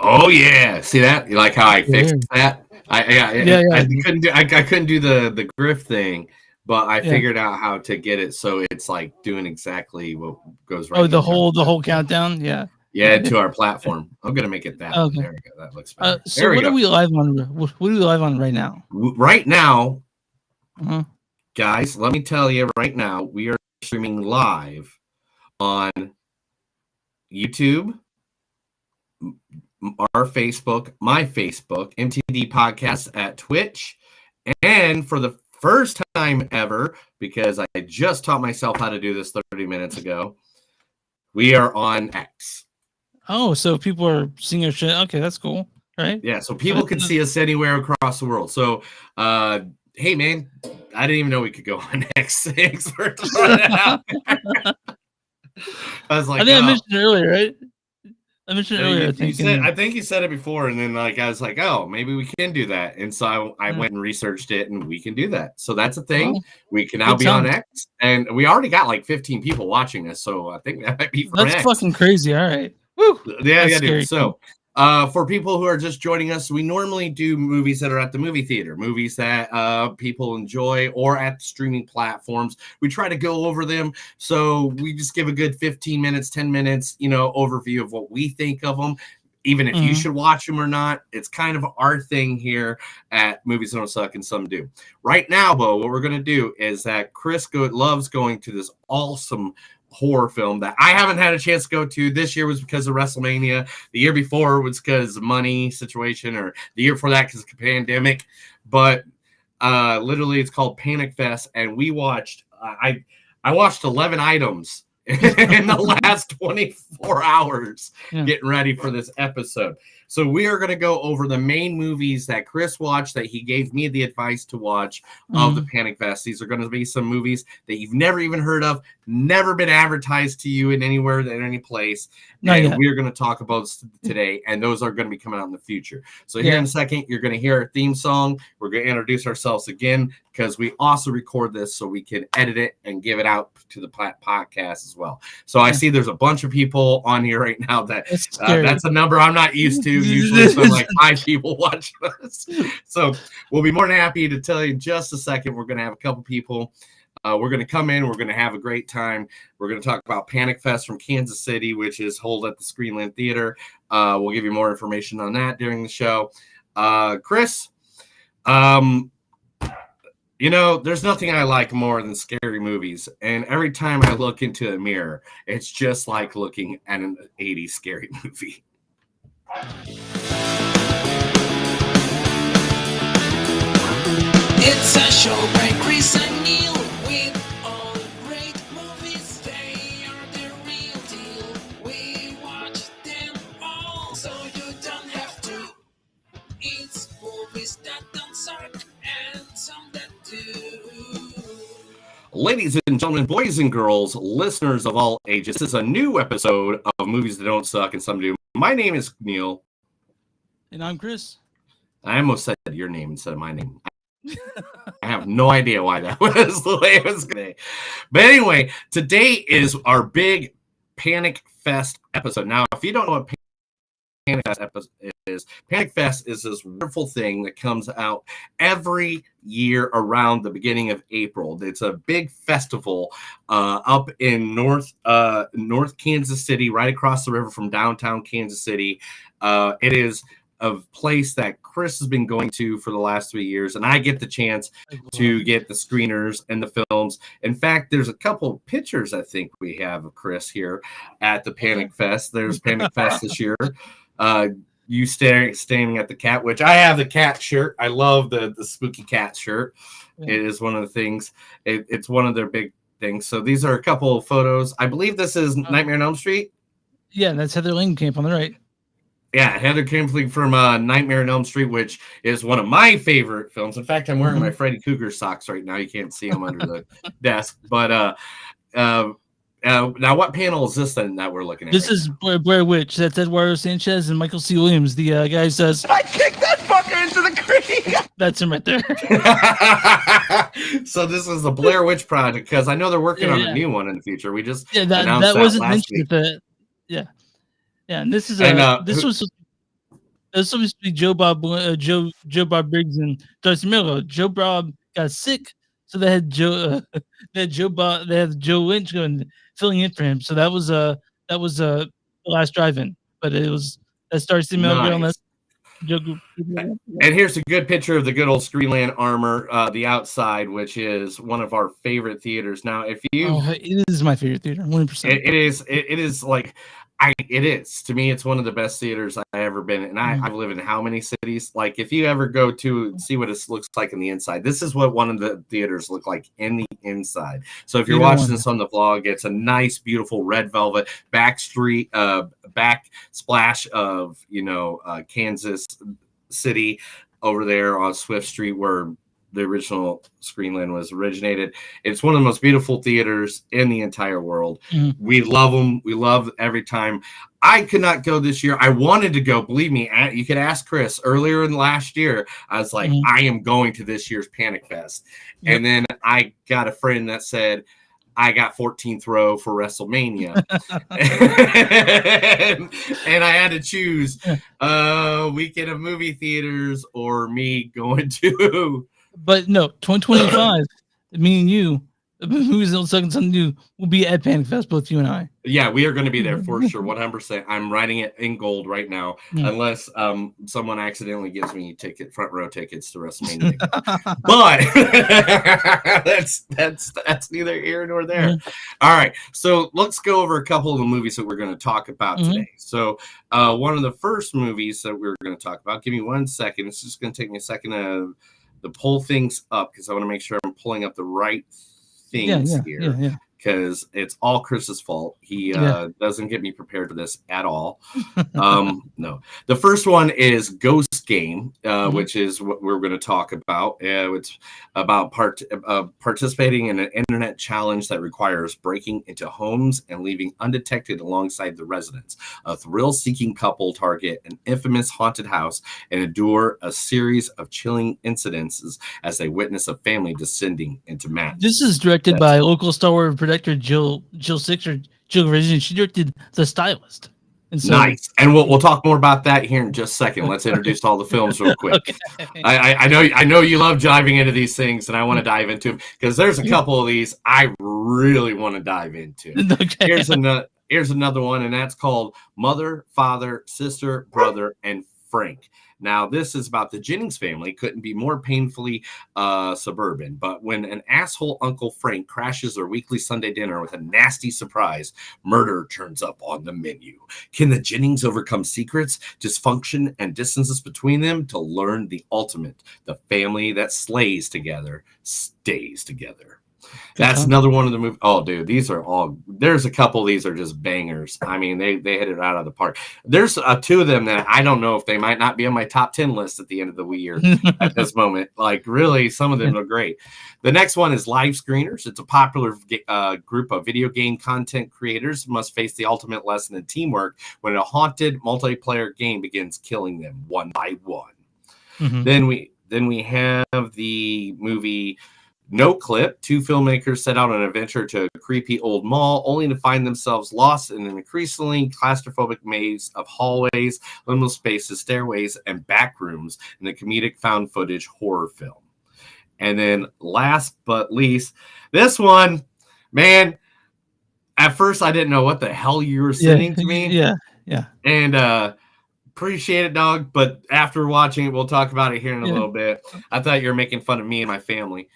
Oh yeah, see that? You like how I fixed Yeah, that? yeah, I yeah, couldn't do the grift thing, but I yeah. figured out how to get it so it's like doing exactly what goes Oh, right into our the whole countdown. Yeah, yeah yeah. to our platform. I'm gonna make it that one. Okay. There we go. That looks better. So There we what are go. we live on? What are we live on right now? Right now, Uh-huh. guys, let me tell you right now, we are streaming live on YouTube, our Facebook, my Facebook, MTD Podcast at Twitch, and for the first time ever, because I just taught myself how to do this 30 minutes ago, we are on X. Oh, so people are seeing our shit. Okay, that's cool. Right. Yeah, so So people can see us anywhere across the world. So, hey, man, I didn't even know we could go on X. Thanks for throwing it out. I was I like, think I oh, mentioned it earlier, right? I mentioned it earlier. I You think. said, And I think you said it before, and then like I was like, oh, maybe we can do that, and so I yeah. went and researched it, and we can do that. So that's a thing. Well, We can now good be on times. X, and we already got like 15 people watching us, so I think that might be from That's X. fucking crazy. All right. Woo. Yeah, That's yeah, dude. scary. So, for people who are just joining us, we normally do movies that are at the movie theater, movies that people enjoy, or at the streaming platforms. We try to go over them, so we just give a good 15 minutes, 10 minutes, overview of what we think of them. Even if you Mm-hmm. should watch them or not, it's kind of our thing here at Movies Don't Suck and Some Do. Right now, Bo, what we're going to do is that Chris loves going to this awesome horror film that I haven't had a chance to go to. This year was because of WrestleMania. The year before was because of money situation, or the year before that because of the pandemic. But literally, it's called Panic Fest, and we watched. I watched 11 items in the last 24 hours Yeah. getting ready for this episode. So we are going to go over the main movies that Chris watched that he gave me the advice to watch of the Panic Fest. These are going to be some movies that you've never even heard of, never been advertised to you in anywhere, in any place. Not And yet. we're going to talk about today, and those are going to be coming out in the future. So here Yeah. in a second, you're going to hear our theme song. We're going to introduce ourselves again because we also record this so we can edit it and give it out to the podcast as well. So I see there's a bunch of people on here right now that's a number I'm not used to. Usually it's like 5 people watching us. So we'll be more than happy to tell you in just a second. We're going to have a couple people. We're going to come in. We're going to have a great time. We're going to talk about Panic Fest from Kansas City, which is held at the Screenland Theater. We'll give you more information on that during the show. Chris, there's nothing I like more than scary movies. And every time I look into a mirror, it's just like looking at an 80s scary movie. It's a show by Chris and Neil with all great movies. They are the real deal. We watch them all, so you don't have to. It's movies that don't suck and some that do. Ladies and gentlemen, boys and girls, listeners of all ages, this is a new episode of Movies That Don't Suck and Some Do. My name is Neil. And I'm Chris. I almost said your name instead of my name. I have no idea why that was the way it was going to. But anyway, today is our big Panic Fest episode. Now, if you don't know what Panic Fest is, Panic Fest is this wonderful thing that comes out every year around the beginning of April. It's a big festival up in North Kansas City, right across the river from downtown Kansas City. It is a place that Chris has been going to for the last 3 years, and I get the chance to get the screeners and the films. In fact, there's a couple of pictures I think we have of Chris here at the Panic Fest. There's Panic Fest this year. You standing at the cat, which I have the cat shirt. I love the spooky cat shirt. Yeah. It is one of the things. It's one of their big things. So these are a couple of photos. I believe this is Nightmare on Elm Street. Yeah, that's Heather Langenkamp on the right. Yeah, Heather Langenkamp from Nightmare on Elm Street, which is one of my favorite films. In fact, I'm wearing my Freddy Krueger socks right now. You can't see them under the desk. But now, what panel is this then that we're looking at? This is Blair Witch. That's Eduardo Sanchez and Michael C. Williams. The guy who says, I kicked that fucker into the creek. That's him right there. So this is the Blair Witch Project, because I know they're working on a new one in the future. We just announced that wasn't last mentioned week. Yeah, and this is That's supposed to be Joe Bob Briggs and Darcy Miller. Joe Bob got sick, so they had they had Joe Lynch going filling in for him. So that was the last drive-in, but that's Darcy Miller and Nice. that's Joe. And here's a good picture of the good old Screenland Armor, the outside, which is one of our favorite theaters. Now, if you, It is my favorite theater, 100%. it is like, it is to me. It's one of the best theaters I've ever been in. And I've lived in how many cities? Like, if you ever go to see what it looks like in the inside, this is what one of the theaters look like in the inside. So if you're watching this on the vlog, it's a nice, beautiful red velvet back splash of Kansas City over there on Swift Street where the original Screenland was originated. It's one of the most beautiful theaters in the entire world. Mm-hmm. We love them. We love every time. I could not go this year. I wanted to go. Believe me, you could ask Chris earlier in last year. I was like, I am going to this year's Panic Fest. Yep. And then I got a friend that said, I got 14th row for WrestleMania. and I had to choose weekend of movie theaters or me going to. But no, 2025, me and you, who's on Second Son New, will be at Panic Fest, both you and I. Yeah, we are going to be there for sure, 100%. I'm writing it in gold right now, unless someone accidentally gives me front row tickets to WrestleMania. But that's neither here nor there. All right, so let's go over a couple of the movies that we're going to talk about today. So one of the first movies that we're going to talk about, give me 1 second. It's just going to take me a second to pull things up because I want to make sure I'm pulling up the right things here. Because it's all Chris's fault. He doesn't get me prepared for this at all. No. The first one is Ghost Game, which is what we're going to talk about. It's about participating in an internet challenge that requires breaking into homes and leaving undetected alongside the residents. A thrill-seeking couple target an infamous haunted house and endure a series of chilling incidences as they witness a family descending into madness. This is directed by local Star Wars director Jill Sixer. Jill Resident. She directed The Stylist. And so, nice. And we'll talk more about that here in just a second. Let's introduce all the films real quick. Okay. I know you love diving into these things, and I want to dive into them because there's a couple of these I really want to dive into. Okay. Here's another one, and that's called Mother, Father, Sister, Brother, and Frank. Now, this is about the Jennings family. Couldn't be more painfully suburban. But when an asshole Uncle Frank crashes their weekly Sunday dinner with a nasty surprise, murder turns up on the menu. Can the Jennings overcome secrets, dysfunction, and distances between them to learn the ultimate? The family that slays together stays together. That's another one of the movies. Oh, dude, there's a couple of these are just bangers. I mean, they hit it out of the park. There's two of them that I don't know if they might not be on my top 10 list at the end of the year at this moment. Like, really, some of them are great. The next one is Live Screeners. It's a popular group of video game content creators must face the ultimate lesson in teamwork when a haunted multiplayer game begins killing them one by one. Then we have the movie No Clip. Two filmmakers set out on an adventure to a creepy old mall, only to find themselves lost in an increasingly claustrophobic maze of hallways, liminal spaces, stairways, and back rooms in the comedic found footage horror film. And then last but least, this one, man, at first I didn't know what the hell you were sending to me. Yeah. And appreciate it, dog. But after watching it, we'll talk about it here in a little bit. I thought you were making fun of me and my family.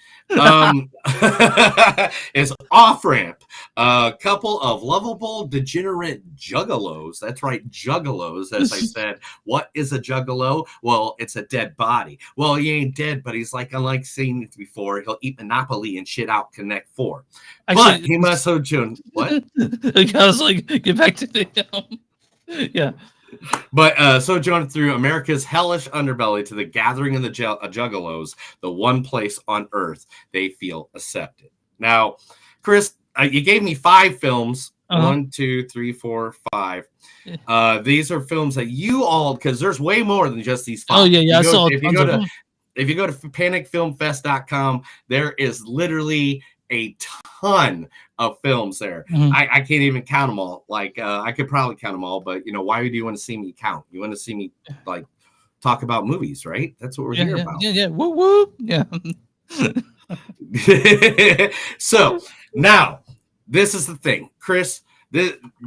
Is Off Ramp, a couple of lovable degenerate juggalos. That's right, juggalos. As I said, what is a juggalo? Well, it's a dead body. Well, he ain't dead, but he's like, unlike seen it before, he'll eat Monopoly and shit out Connect 4. But he must have done what? I was like, get back to the yeah. But sojourn through America's hellish underbelly to the gathering of the juggalos, the one place on earth they feel accepted. Now, Chris, you gave me 5 films. 1, 2, 3, 4, 5. These are films that you all, because there's way more than just these 5. Oh, yeah. If you go to panicfilmfest.com, there is literally a ton of films there. I can't even count them all. Like I could probably count them all, but why do you want to see me count? You want to see me like talk about movies, right? That's what we're Yeah, here yeah, about. yeah. Whoop whoop. Yeah. So now, this is the thing, Chris.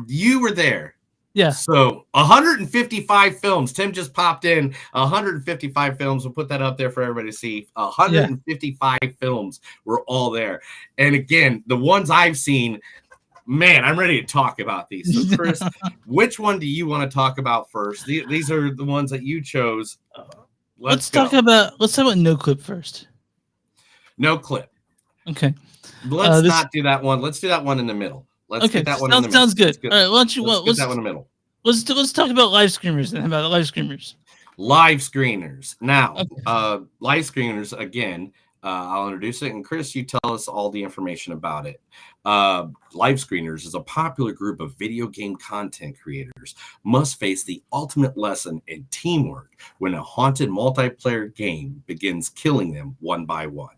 You were there. Yeah. So 155 films. Tim just popped in 155 films. We'll put that up there for everybody to see. 155 films were all there. And again, the ones I've seen, man, I'm ready to talk about these. So, Chris, which one do you want to talk about first? These are the ones that you chose. Let's go. talk about No Clip first. No Clip. Okay. Let's not do that one. Let's do that one in the middle. Let's get that one in the middle. Sounds good. All right, let's get that one in the middle. Let's talk about live screamers then. How about live screamers? Live screeners. Now, live screeners, again, I'll introduce it, and Chris, you tell us all the information about it. Live screeners is a popular group of video game content creators must face the ultimate lesson in teamwork when a haunted multiplayer game begins killing them one by one.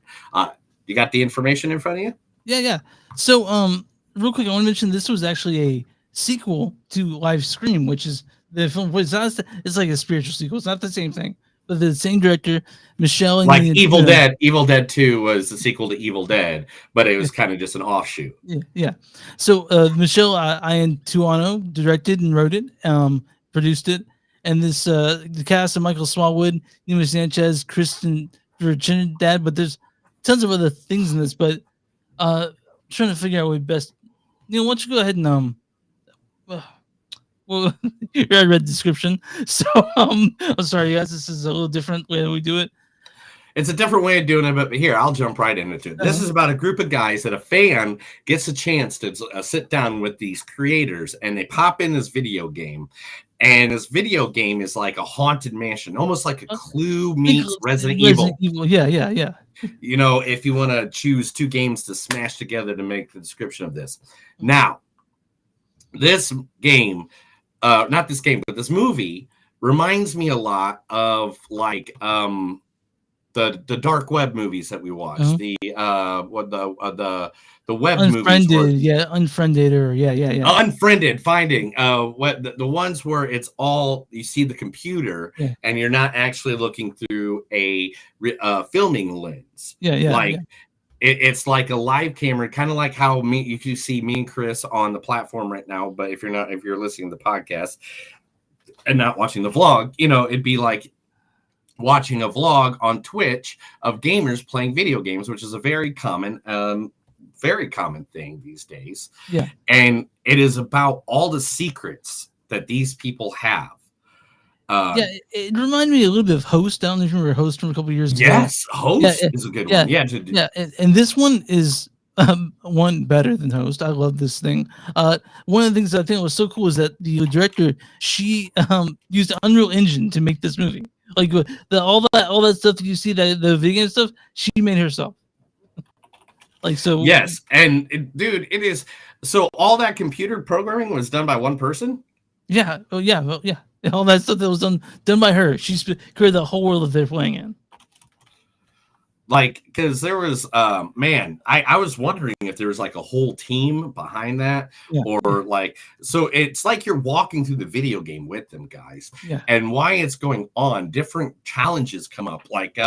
You got the information in front of you? Yeah. So, real quick, I want to mention this was actually a sequel to Live Scream, which is the film. It's like a spiritual sequel. It's not the same thing, but the same director, Michelle. And like Evil Dead. Evil Dead 2 was the sequel to Evil Dead, but it was kind of just an offshoot. Yeah. So Michelle Iantuono directed and wrote it, produced it, and this the cast of Michael Smallwood, Nima Sanchez, Kristen Virginidad, but there's tons of other things in this. But trying to figure out what best. Neil, why don't you go ahead and well, I read the description, so I'm sorry, guys. This is a little different way that we do it. It's a different way of doing it, but here, I'll jump right into it. This is about a group of guys that a fan gets a chance to sit down with these creators, and they pop in this video game. And this video game is like a haunted mansion, almost like a Clue meets Resident Evil. Yeah. You know, if you want to choose two games to smash together to make the description of this. Now, this game, not this game, but this movie reminds me a lot of like the dark web movies that we watch, the web Unfriended, movies. Unfriended, or Unfriended, finding what the ones where it's all you see the computer and you're not actually looking through a filming lens. It's like a live camera, kind of like how you can see me and Chris on the platform right now. But if you're listening to the podcast and not watching the vlog, you know, it'd be like watching a vlog on Twitch of gamers playing video games, which is a very common thing these days. Yeah. And it is about all the secrets that these people have. It reminded me a little bit of Host. I don't know if you remember Host from a couple of years ago. Yes, Host is a good one. And this one is one better than Host. I love this thing. One of the things I think was so cool is that the director, she used Unreal Engine to make this movie. Like all that stuff that you see, the video game stuff, she made herself. Like so. Yes, and dude, it is so all that computer programming was done by one person. Yeah. Oh yeah. Well, yeah. All that stuff that was done by her. She's created the whole world that they're playing in. Like, because there was, I was wondering if there was like a whole team behind that, or like, so it's like you're walking through the video game with them guys, and why it's going on. Different challenges come up, like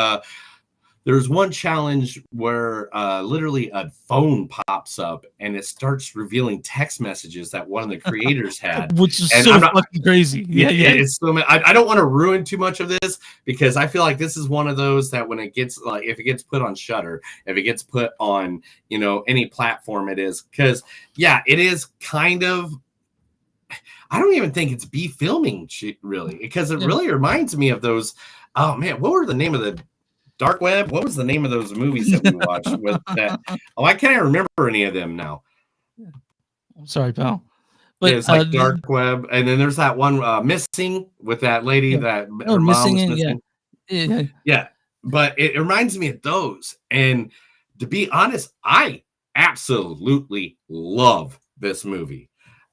there's one challenge where literally a phone pops up and it starts revealing text messages that one of the creators had, which is so fucking crazy. Yeah. It's so. I don't want to ruin too much of this because I feel like this is one of those that when it gets like if it gets put on Shudder, if it gets put on any platform, it is because it is kind of. I don't even think it's filming really because it really reminds me of those. Oh man, what were the name of the dark web? What was the name of those movies that we watched with that? Oh, I can't remember any of them now. I'm sorry, pal. But it's like dark web, and then there's that one Missing with that lady that her mom was missing. Yeah. But it reminds me of those. And to be honest, I absolutely love this movie.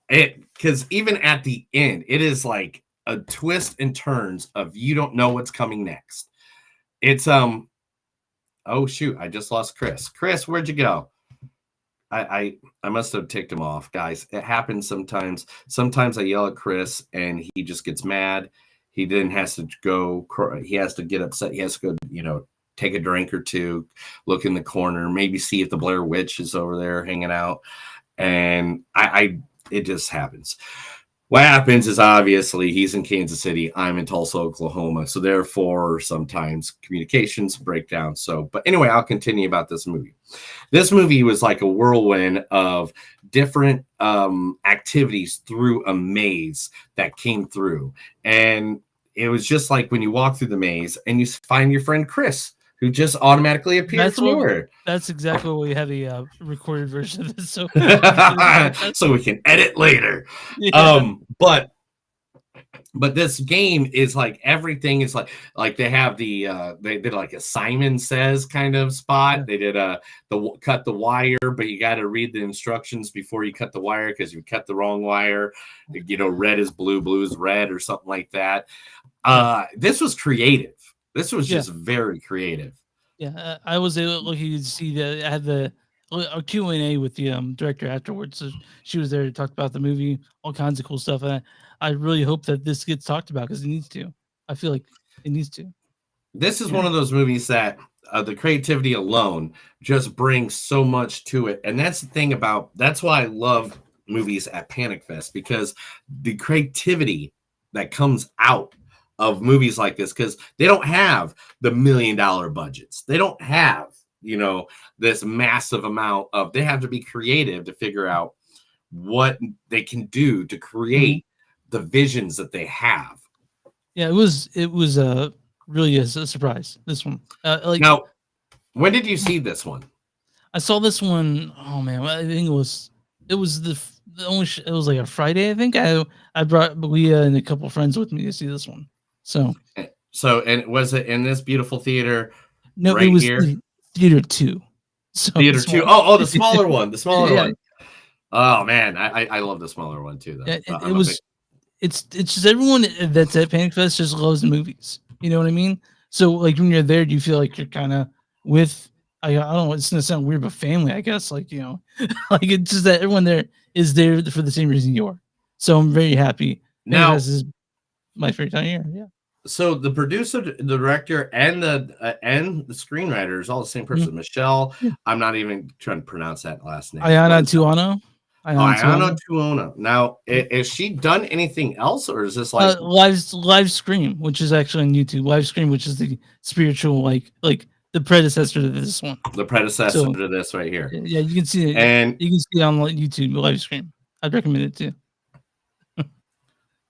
Because even at the end, it is like a twist and turns of you don't know what's coming next. It's oh shoot, I just lost Chris. Chris, where'd you go? I must have ticked him off, guys. It happens sometimes. Sometimes I yell at Chris and he just gets mad He then has to go. He has to get upset. He has to go. Take a drink or two, look in the corner, maybe see if the Blair Witch is over there hanging out, and it just happens. What happens is obviously he's in Kansas City, I'm in Tulsa, Oklahoma, so therefore sometimes communications break down. But anyway, I'll continue about this movie. This movie was like a whirlwind of different activities through a maze that came through, and it was just like when you walk through the maze and you find your friend Chris, who just automatically appeared from nowhere. That's exactly what we have a recorded version of this. So, so we can edit later. Yeah. But this game is like everything is like they have they did like a Simon Says kind of spot. Yeah. They did the cut the wire, but you got to read the instructions before you cut the wire because you cut the wrong wire. Red is blue, blue is red, or something like that. This was creative. This was just very creative. Yeah, I was lucky to see that. I had a Q&A with the director afterwards. So she was there to talk about the movie, all kinds of cool stuff. And I really hope that this gets talked about because it needs to. I feel like it needs to. This is one of those movies that the creativity alone just brings so much to it. And that's the thing that's why I love movies at Panic Fest, because the creativity that comes out of movies like this, because they don't have the $1 million budgets. They don't have, this massive amount of, they have to be creative to figure out what they can do to create the visions that they have. Yeah, it was really a surprise, this one. Now, when did you see this one? I saw this one, oh man, I think it was it was like a Friday, I think. I brought Leah and a couple friends with me to see this one. So, and was it in this beautiful theater? No, right it was here? Theater 2. So Theater 2. Oh, the smaller one. The smaller Yeah. one. Oh man, I love the smaller one too. Though. Yeah, it was. It's just everyone that's at Panic Fest just loves the movies. You know what I mean? So like when you're there, do you feel like you're kind of with? I don't know. It's gonna sound weird, but family, I guess. Like like it's just that everyone there is there for the same reason you are. So I'm very happy. Now, this is my favorite time of year. Yeah. So the producer, the director, and the screenwriter is all the same person. Michelle. Yeah. I'm not even trying to pronounce that last name. Ayana Tuono. Ayana Tuono. Now, has she done anything else, or is this like live Scream, which is actually on YouTube? Live Scream, which is the spiritual like the predecessor to this one. The predecessor to this right here. Yeah, you can see it, and you can see it on YouTube. Live Scream. I'd recommend it too.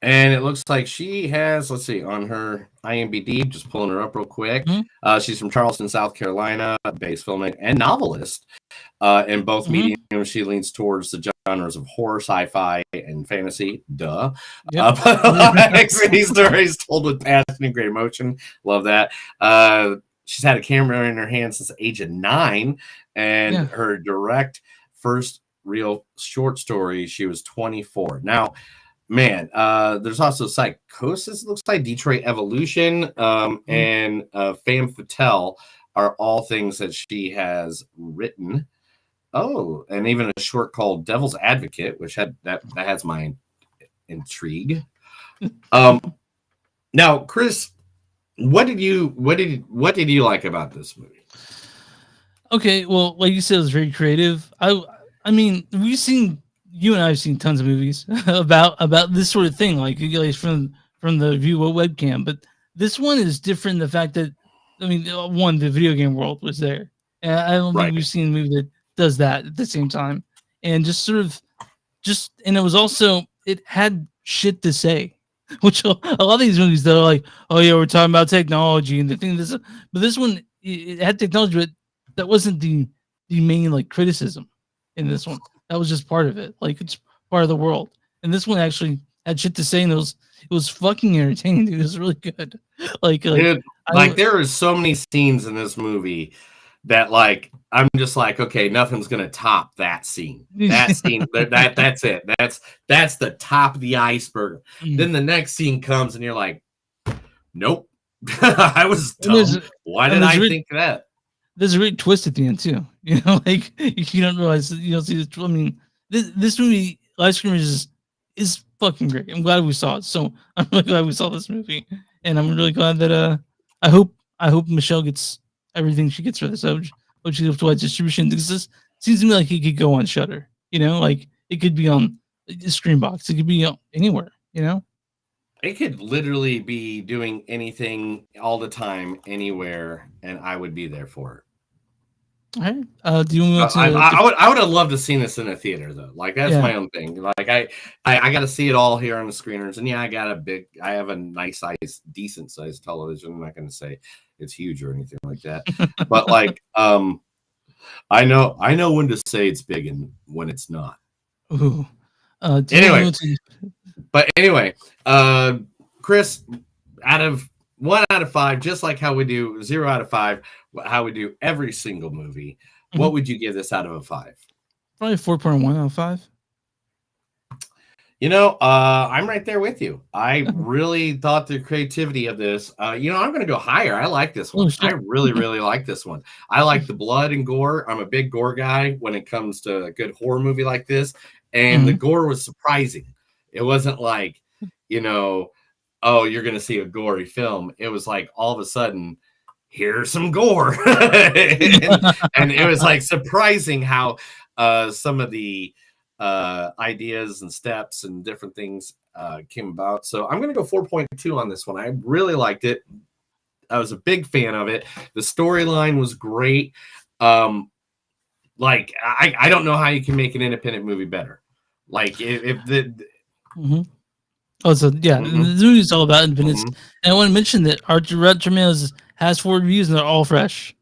And it looks like she has, let's see, on her IMDb, just pulling her up real quick. Mm-hmm. She's from Charleston, South Carolina, based filmmaker and novelist. In both mediums, she leans towards the genres of horror, sci-fi, and fantasy. Duh. Yep. City stories told with passion and great emotion. Love that. She's had a camera in her hand since the age of 9, and her direct first real short story, she was 24. Now, man, there's also Psychosis, it looks like, Detroit Evolution, and Femme Fatale are all things that she has written. Oh, and even a short called Devil's Advocate, which that has my intrigue. Now, Chris, what did you like about this movie? Okay, well, like you said, it was very creative. I mean, you and I have seen tons of movies about this sort of thing, like from the view of webcam. But this one is different in the fact that, I mean, one, the video game world was there, and I don't think we've seen a movie that does that at the same time, and and it was also, it had shit to say, which a lot of these movies that are like, oh yeah, we're talking about technology and the thing. But this one, it had technology, but that wasn't the main like criticism in this one. That was just part of it. Like, it's part of the world. And this one actually had shit to say, and it was fucking entertaining, dude. It was really good. Dude, there are so many scenes in this movie that, like, I'm just like, okay, nothing's gonna top that scene. That scene, that's it. That's the top of the iceberg. Then the next scene comes, and you're like, nope. I was dumb. Why did I think that? There's a great twist at the end too. Like, you don't realize, you don't see this. I mean, this movie, Live Scream, is is fucking great. I'm glad we saw it. So I'm really glad we saw this movie, and I'm really glad that I hope Michelle gets everything she gets for this. I hope she gets to distribution, because this seems to me like it could go on Shutter. You know, like it could be on Screenbox. It could be anywhere. You know. It could literally be doing anything all the time, anywhere, and I would be there for it. All right. Do you want to? I would have loved to seen this in a theater though. Like that's Yeah. my own thing. Like I got to see it all here on the screeners, and yeah, I have a nice size, decent sized television. I'm not going to say it's huge or anything like that, but like I know when to say it's big and when it's not. Ooh. Anyway. But anyway, Chris, out of 1 out of 5, just like how we do 0 out of 5, how we do every single movie, what would you give this out of a 5? Probably 4.1 out of 5. You know, I'm right there with you. I really thought the creativity of this, I'm going to go higher. I like this one. I really, really like this one. I like the blood and gore. I'm a big gore guy when it comes to a good horror movie like this. And the gore was surprising. It wasn't like, oh, you're going to see a gory film. It was like all of a sudden, here's some gore. and it was like surprising how some of the ideas and steps and different things came about. So I'm going to go 4.2 on this one. I really liked it. I was a big fan of it. The storyline was great. Like I don't know how you can make an independent movie better. Like if the Oh, so yeah, the movie is all about independence. And I want to mention that our Rotten Tomatoes has 4 reviews and they're all fresh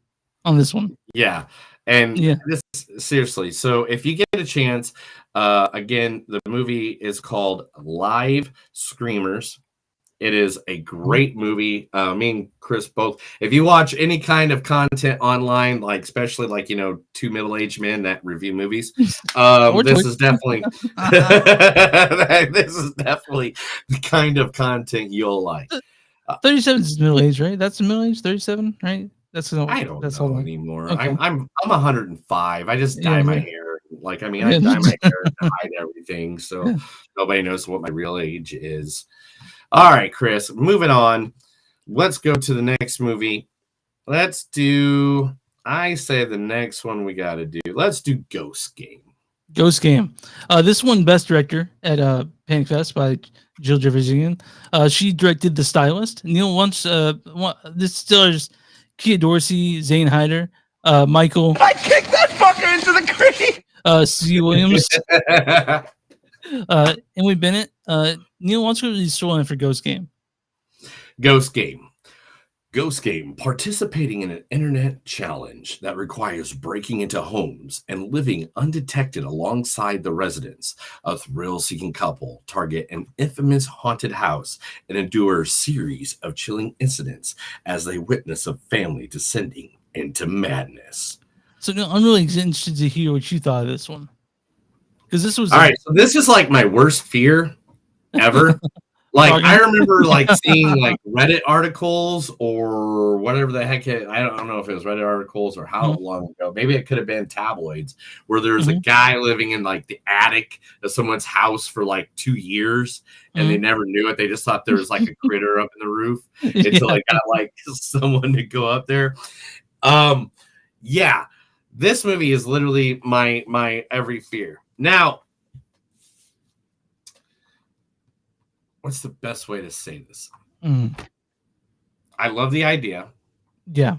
on this one. Yeah. And this seriously. So if you get a chance, again, the movie is called Live Screamers. It is a great movie. Me and Chris both. If you watch any kind of content online, like especially like 2 middle-aged men that review movies, this is definitely this is definitely the kind of content you'll like. 37 is middle age, right? That's the middle age. 37, right? I don't know anymore. Okay. I'm 105. I just dye my hair. Like I dye my hair to hide everything, so nobody knows what my real age is. All right, Chris, moving on. Let's go to the next movie. I say the next one we got to do. Let's do Ghost Game. Ghost Game. This one, Best Director at Panic Fest by Jill Jefferson. She directed The Stylist. Neil Wunsch, this stars Kia Dorsey, Zane Hyder, Michael. I kicked that fucker into the creek. C. Williams. Emily Bennett. Neil wants to release storyline for Ghost Game. Ghost Game. Ghost Game, participating in an internet challenge that requires breaking into homes and living undetected alongside the residents. A thrill-seeking couple target an infamous haunted house and endure a series of chilling incidents as they witness a family descending into madness. So I'm really interested to hear what you thought of this one. Because this was all right. So this is like my worst fear ever. Like I remember like seeing like Reddit articles or whatever the heck. I don't know if it was Reddit articles or how long ago. Maybe it could have been tabloids where there's a guy living in like the attic of someone's house for like 2 years and they never knew it. They just thought there was like a critter up in the roof until they got like someone to go up there. Yeah, this movie is literally my every fear. Now, what's the best way to say this? I love the idea. Yeah.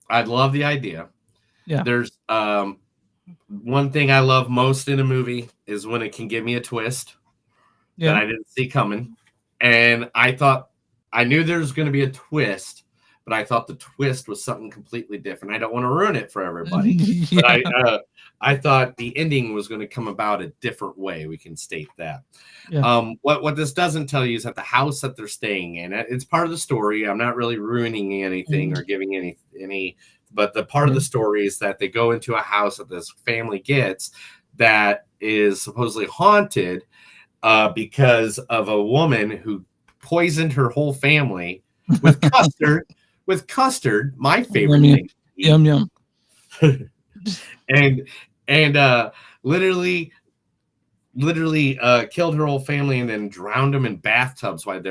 I love the idea. Yeah. There's one thing I love most in a movie is when it can give me a twist that I didn't see coming. And I knew there was going to be a twist, but I thought the twist was something completely different. I don't want to ruin it for everybody. But I thought the ending was going to come about a different way. We can state that. Yeah. What this doesn't tell you is that the house that they're staying in, it's part of the story. I'm not really ruining anything or giving any, but the part of the story is that they go into a house that this family gets that is supposedly haunted because of a woman who poisoned her whole family with custard. With custard, my favorite thing. Yum. and literally literally killed her whole family and then drowned them in bathtubs while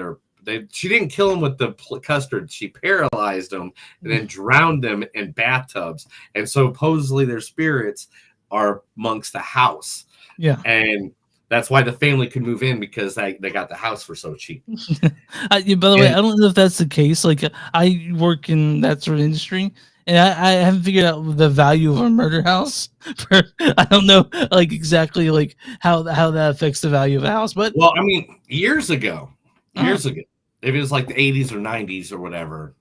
she didn't kill them with the custard. She paralyzed them and then drowned them in bathtubs. And so supposedly their spirits are amongst the house. Yeah. And that's why the family could move in, because they got the house for so cheap. By the way, I don't know if that's the case. Like, I work in that sort of industry, and I haven't figured out the value of a murder house. I don't know, like, exactly like how that affects the value of a house. But well, I mean, years ago, if it was like the 80s or 90s or whatever,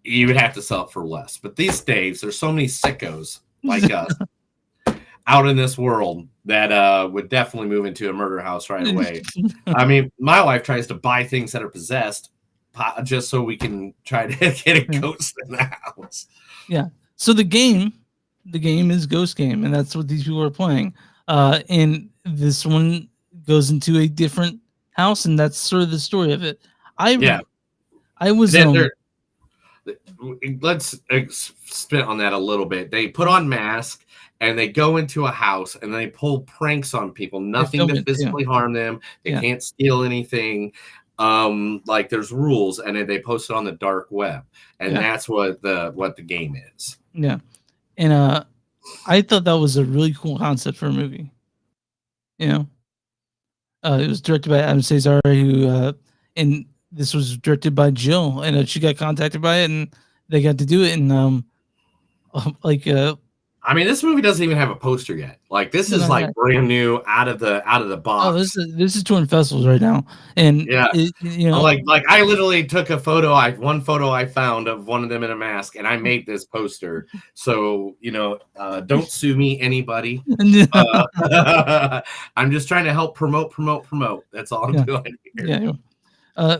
you would have to sell it for less. But these days, there's so many sickos like us out in this world that would definitely move into a murder house right away. I mean, my wife tries to buy things that are possessed just so we can try to get a ghost in the house. Yeah. So the game is Ghost Game, and that's what these people are playing. And this one goes into a different house, and that's sort of the story of it. I was let's spit on that a little bit. They put on masks and they go into a house and they pull pranks on people. Nothing to physically harm them. They can't steal anything. Like there's rules, and then they post it on the dark web, and that's what the game is. Yeah, and I thought that was a really cool concept for a movie. You know, it was directed by Adam Cesare, who and this was directed by Jill, and she got contacted by it, and they got to do it, and I mean, this movie doesn't even have a poster yet. Like, this is like brand new out of the box. Oh, this is touring festivals right now, and like I literally took a photo. One photo I found of one of them in a mask, and I made this poster. So don't sue me, anybody. I'm just trying to help promote. That's all I'm doing here. Yeah.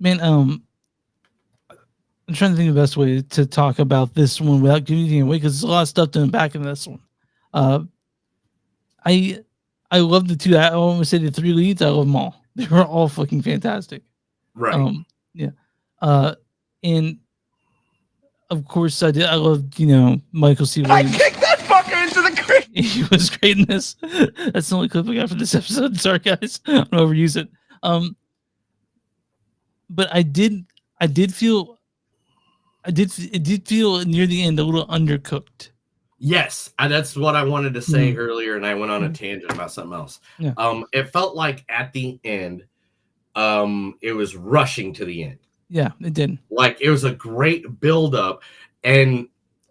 Man, I'm trying to think of the best way to talk about this one without giving anything away, because there's a lot of stuff to unpack in this one. I love the two. I want to say the three leads. I love them all. They were all fucking fantastic. Right. And of course I did. I loved Michael C. Williams. I kicked that fucker into the creek. He was great in this. That's the only clip I got for this episode. Sorry guys, I'm gonna overuse it. But it did feel near the end a little undercooked. Yes, that's what I wanted to say earlier, and I went on a tangent about something else. Yeah. It felt like at the end, it was rushing to the end. Yeah, it did. Like, it was a great build-up, and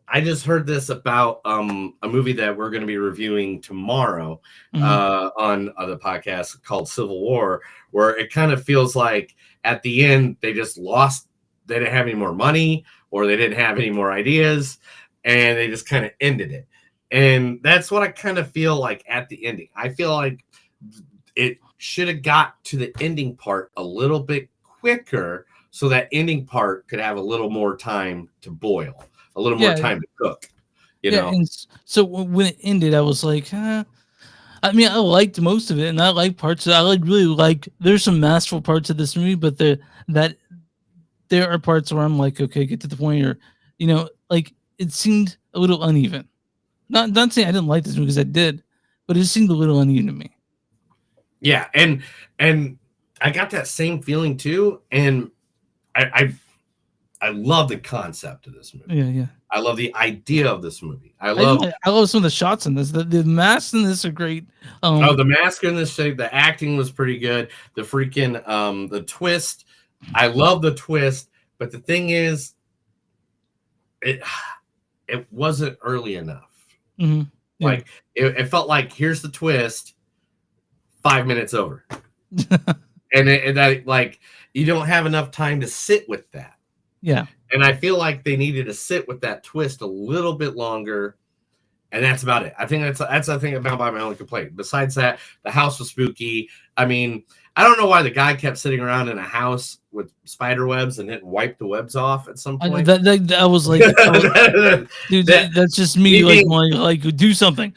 I just heard this about a movie that we're going to be reviewing tomorrow on the podcast called Civil War, where it kind of feels like at the end they just lost. They didn't have any more money, or they didn't have any more ideas, and they just kind of ended it. And that's what I kind of feel like at the ending. I feel like it should have got to the ending part a little bit quicker, so that ending part could have a little more time to boil, a little more time to cook. You know. And so when it ended, I was like, I mean, I liked most of it, and I like parts of it. There's some masterful parts of this movie, but there are parts where I'm like, okay, get to the point, or like it seemed a little uneven. Not saying I didn't like this movie, because I did, but it seemed a little uneven to me. Yeah, and I got that same feeling too, and I love the concept of this movie. Yeah. I love the idea of this movie. I love some of the shots in this. The masks in this are great. The mask in this shape, the acting was pretty good. The freaking the twist. I love the twist, but the thing is, it wasn't early enough. Mm-hmm. Yeah. Like it felt like, here's the twist, 5 minutes over, and that, like, you don't have enough time to sit with that. Yeah, and I feel like they needed to sit with that twist a little bit longer, and that's about it. I think that's the thing about my only complaint. Besides that, the house was spooky. I mean, I don't know why the guy kept sitting around in a house with spider webs and didn't wipe the webs off at some point. I was like, dude, that's just me. Like, do something.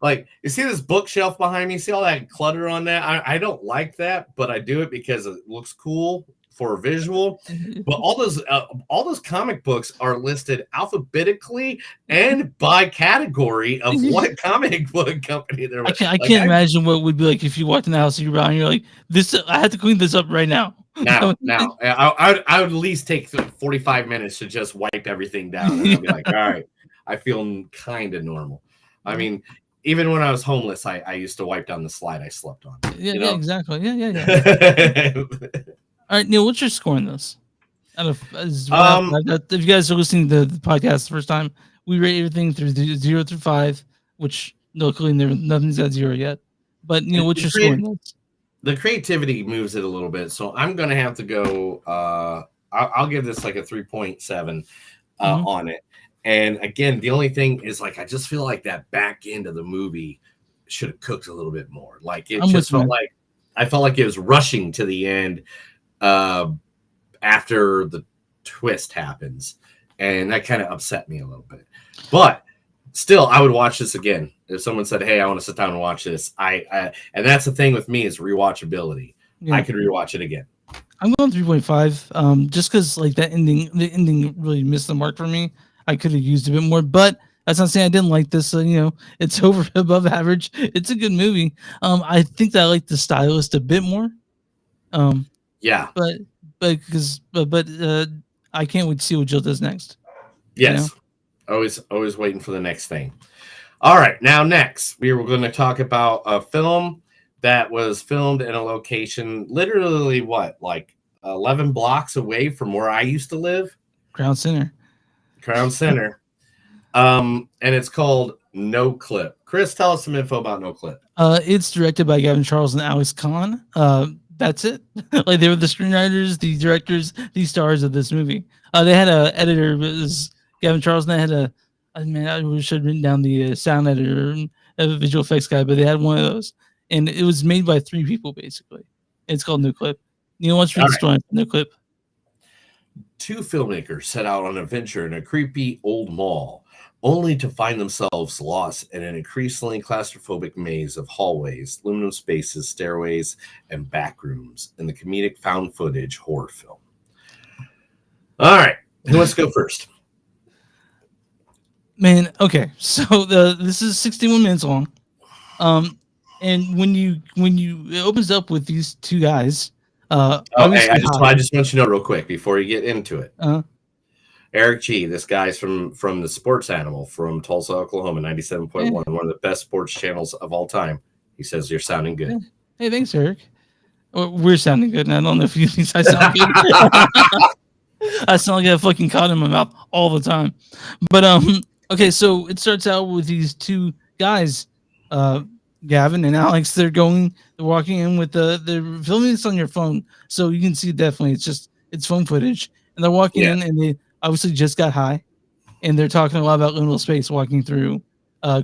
like, you see this bookshelf behind me? See all that clutter on that? I don't like that, but I do it because it looks cool. for visual, but all those comic books are listed alphabetically and by category of what comic book company they're with. I can't imagine what it would be like if you walked in the house and you're like, this. I had to clean this up right now. Now, I would at least take 45 minutes to just wipe everything down, and I'd be like, all right, I feel kind of normal. I mean, even when I was homeless, I used to wipe down the slide I slept on. Yeah, exactly. Yeah. All right, Neil, what's your score on this? If you guys are listening to the podcast the first time, we rate everything through 0 through 5, which clearly nothing's at 0 yet. But Neil, what's your score on this? The creativity moves it a little bit, so I'm gonna have to go. I'll give this like a 3.7 on it. And again, the only thing is like I just feel like that back end of the movie should have cooked a little bit more. Like it just felt like I felt like it was rushing to the end after the twist happens, and that kind of upset me a little bit. But still, I would watch this again if someone said, "Hey, I want to sit down and watch this." And that's the thing with me is rewatchability. Yeah. I could rewatch it again. I'm going 3.5, just because like the ending really missed the mark for me. I could have used a bit more, but that's not saying I didn't like this. It's above average. It's a good movie. I think that I like the stylist a bit more. Yeah, but I can't wait to see what Jill does next. Yes, always waiting for the next thing. All right, now next we were going to talk about a film that was filmed in a location literally like 11 blocks away from where I used to live. Crown Center. And it's called No Clip. Chris, tell us some info about No Clip. It's directed by Gavin Charles and Alex Kahn. That's it. Like they were the screenwriters, the directors, the stars of this movie. They had an editor, it was Gavin Charles, and they had I should have written down the sound editor and a visual effects guy, but they had one of those. And it was made by 3 people, basically. It's called No Clip. Neil, wants to read the story for No Clip. 2 filmmakers set out on an adventure in a creepy old mall, only to find themselves lost in an increasingly claustrophobic maze of hallways, liminal spaces, stairways, and back rooms in the comedic found footage horror film. All right, who wants to go first? Man, okay, so this is 61 minutes long, and when it opens up with these 2 guys. Hey, I just want you to know real quick before you get into it. Eric G, this guy's from the Sports Animal from Tulsa, Oklahoma, 97.1, one of the best sports channels of all time. He says you're sounding good. Hey, thanks, Eric. We're sounding good, and I don't know if you think I sound good. I sound like I have fucking cotton in my mouth all the time. But okay, so it starts out with these 2 guys, Gavin and Alex. They're walking in with they're filming this on your phone, so you can see definitely it's phone footage, and they're walking in, and they obviously just got high, and they're talking a lot about liminal space walking through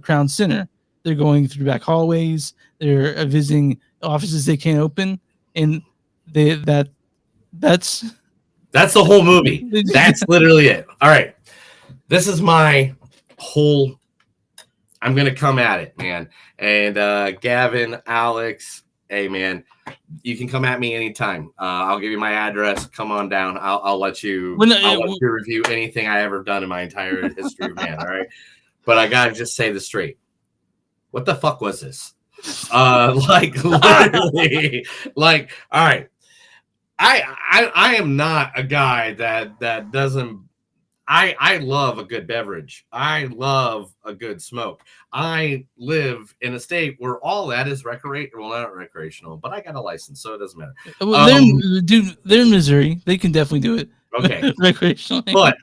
Crown Center. They're going through back hallways, they're visiting offices they can't open, and that's the whole movie. That's literally it. All right, this is my whole. I'm gonna come at it, man. And Gavin, Alex, hey man, you can come at me anytime. I'll give you my address. Come on down. I'll let you. I'll let you review anything I ever done in my entire history of man. All right, but I gotta just say this straight. What the fuck was this? Like literally, like all right. I am not a guy that doesn't. I love a good beverage. I love a good smoke. I live in a state where all that is recreational. Well, not recreational, but I got a license, so it doesn't matter. Well, they're in Missouri. They can definitely do it. Okay. Recreationally. But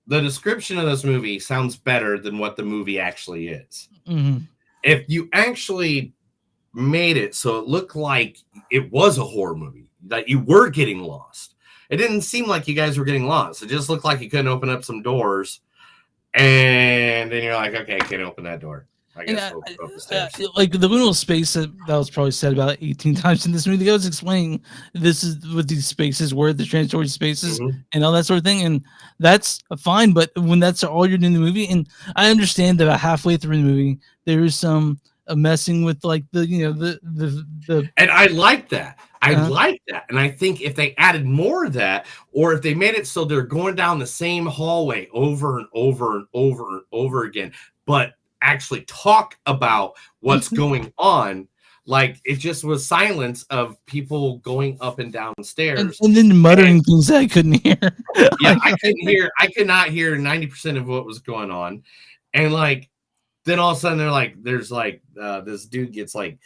the description of this movie sounds better than what the movie actually is. Mm-hmm. If you actually made it so it looked like it was a horror movie, that you were getting lost. It didn't seem like you guys were getting lost. It just looked like you couldn't open up some doors. And then you're like, okay, I can't open that door. I guess we'll go up the stairs. Like the liminal space that was probably said about 18 times in this movie. I was explaining this is what these spaces were, the transitory spaces and all that sort of thing. And that's fine. But when that's all you're doing in the movie, and I understand that about halfway through the movie, there is some messing with like the the And I like that. I Uh-huh. like that. And I think if they added more of that, or if they made it so they're going down the same hallway over and over and over and over again, but actually talk about what's going on, like it just was silence of people going up and down stairs. and then muttering things that I couldn't hear. Yeah, Like, I could not hear 90% of what was going on. And like then all of a sudden they're like, there's like this dude gets like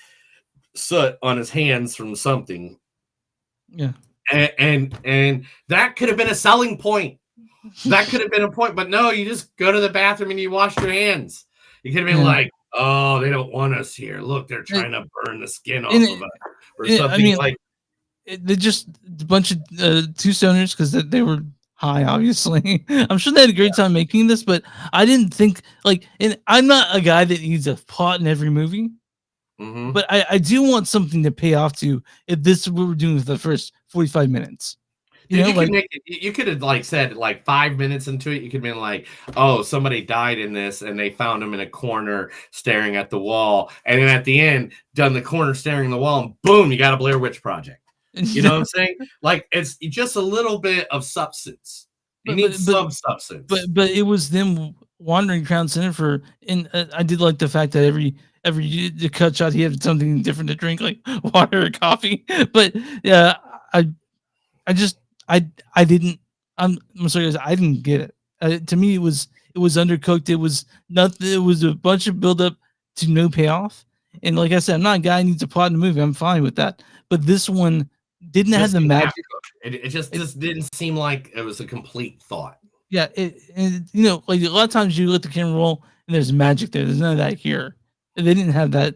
soot on his hands from something. yeah. And that could have been a selling point. That could have been a point, but no, you just go to the bathroom and you wash your hands. You could have been Yeah. like, oh, they don't want us here. Look, they're trying to burn the skin off and of us or yeah, I something mean, like. They just a bunch of two stoners because they were high, obviously. I'm sure they had a great time making this, but I didn't think like, and I'm not a guy that needs a plot in every movie, Mhm. but I do want something to pay off to if this is what we're doing with the first 45 minutes. You Dude, know, you could like make it, you could have like said like 5 minutes into it, you could have been like, oh, somebody died in this and they found him in a corner staring at the wall. And then at the end, done the corner staring at the wall, and boom, you got a Blair Witch Project. You know what I'm saying? Like it's just a little bit of substance. You need some substance. but it was them wandering Crown Center for, and I did like the fact that every the cut shot he had something different to drink, like water or coffee. But yeah, I just I didn't. I'm sorry, guys, I didn't get it. To me, it was undercooked. It was nothing. It was a bunch of buildup to no payoff. And like I said, I'm not a guy who needs a plot in the movie. I'm fine with that. But this one didn't have Just the didn't have magic. to. It just didn't seem like it was a complete thought. Yeah, and you know, like a lot of times you let the camera roll and there's magic there. There's none of that here. And they didn't have that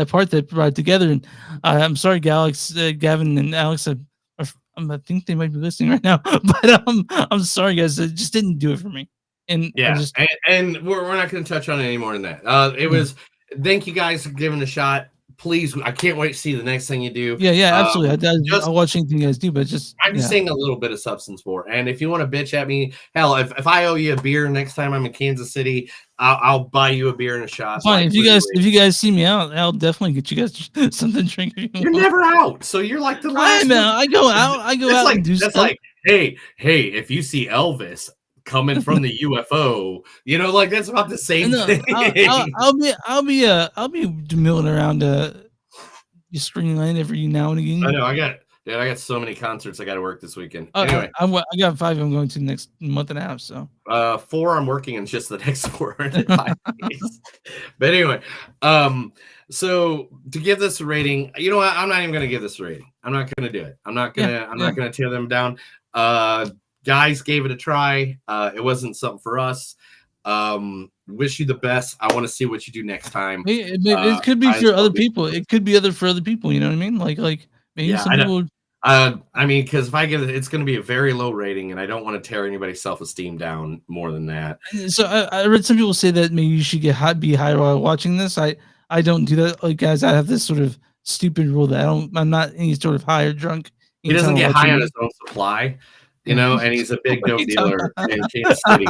part that brought it together. And I'm sorry, Gavin, and Alex. I think they might be listening right now, but I'm sorry, guys. It just didn't do it for me. And Yeah, and we're not going to touch on it any more than that. It was. Thank you guys for giving it a shot. Please, I can't wait to see the next thing you do. yeah, absolutely. Just- I'll watch anything you guys do, but just I'm just saying a little bit of substance more. And if you want to bitch at me, hell, if I owe you a beer next time I'm in Kansas City, I'll buy you a beer and a shot. fine. Like, If you guys see me out, I'll definitely get you guys something to drink. you're never out, so you're like the last. I go out. That's And do that's stuff. like, hey, if you see Elvis coming from the UFO, you know, like that's about the same No, thing. I'll be milling around your screen line every now and again. I know. I got so many concerts I got to work this weekend. Oh, Anyway, I got 5 I'm going to next month and a half. So 4 I'm working in just the next 4 5 days. But anyway, so to give this a rating, you know what? I'm not even going to give this a rating. I'm not going to do it. I'm not going to tear them down. Guys gave it a try. It wasn't something for us. Wish you the best. I want to see what you do next time. it could be for other people. It could be for other people. You know what I mean? Like maybe some people. I mean, because if I give it, it's going to be a very low rating, and I don't want to tear anybody's self-esteem down more than that. So I read some people say that maybe you should be high while watching this. I don't do that. Like guys, I have this sort of stupid rule that I'm not any sort of high or drunk. He doesn't get high on his own supply, you know, and he's a big dope dealer in Kansas City.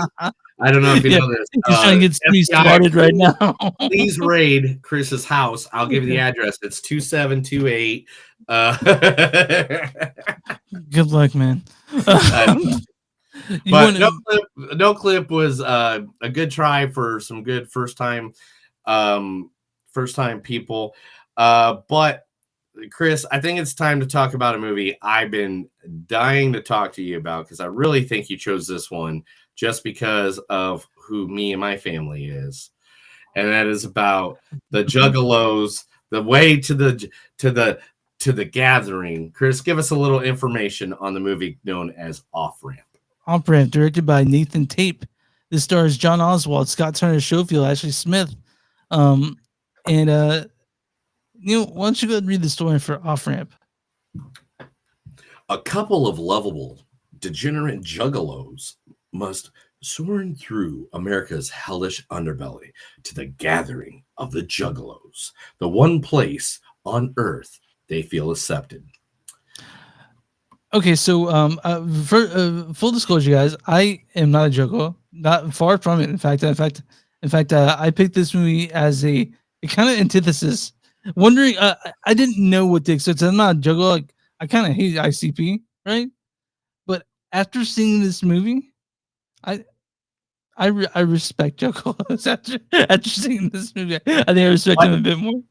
I don't know if you know this. He's trying to get me started right now. Please raid Chris's house. I'll give you the address. It's 2728. Good luck, man. But no clip was a good try for some good first time people. But Chris, I think it's time to talk about a movie I've been dying to talk to you about because I really think you chose this one just because of who me and my family is, and that is about the Juggalos, the way to the gathering. Chris, give us a little information on the movie known as Off Ramp. Off Ramp, directed by Nathan Tape. This stars John Oswald, Scott Turner Schofield, Ashley Smith, and Neil, why don't you go ahead and read the story for Off Ramp? A couple of lovable, degenerate juggalos must soar through America's hellish underbelly to the gathering of the Juggalos, the one place on earth they feel accepted. Okay, so for full disclosure, guys, I am not a juggalo, not far from it. In fact, I picked this movie as a kind of antithesis. Wondering, I didn't know what to expect. So I'm not a juggalo. Like, I kind of hate ICP, right? But after seeing this movie, I respect juggalos after seeing this movie. I think I respect him a bit more.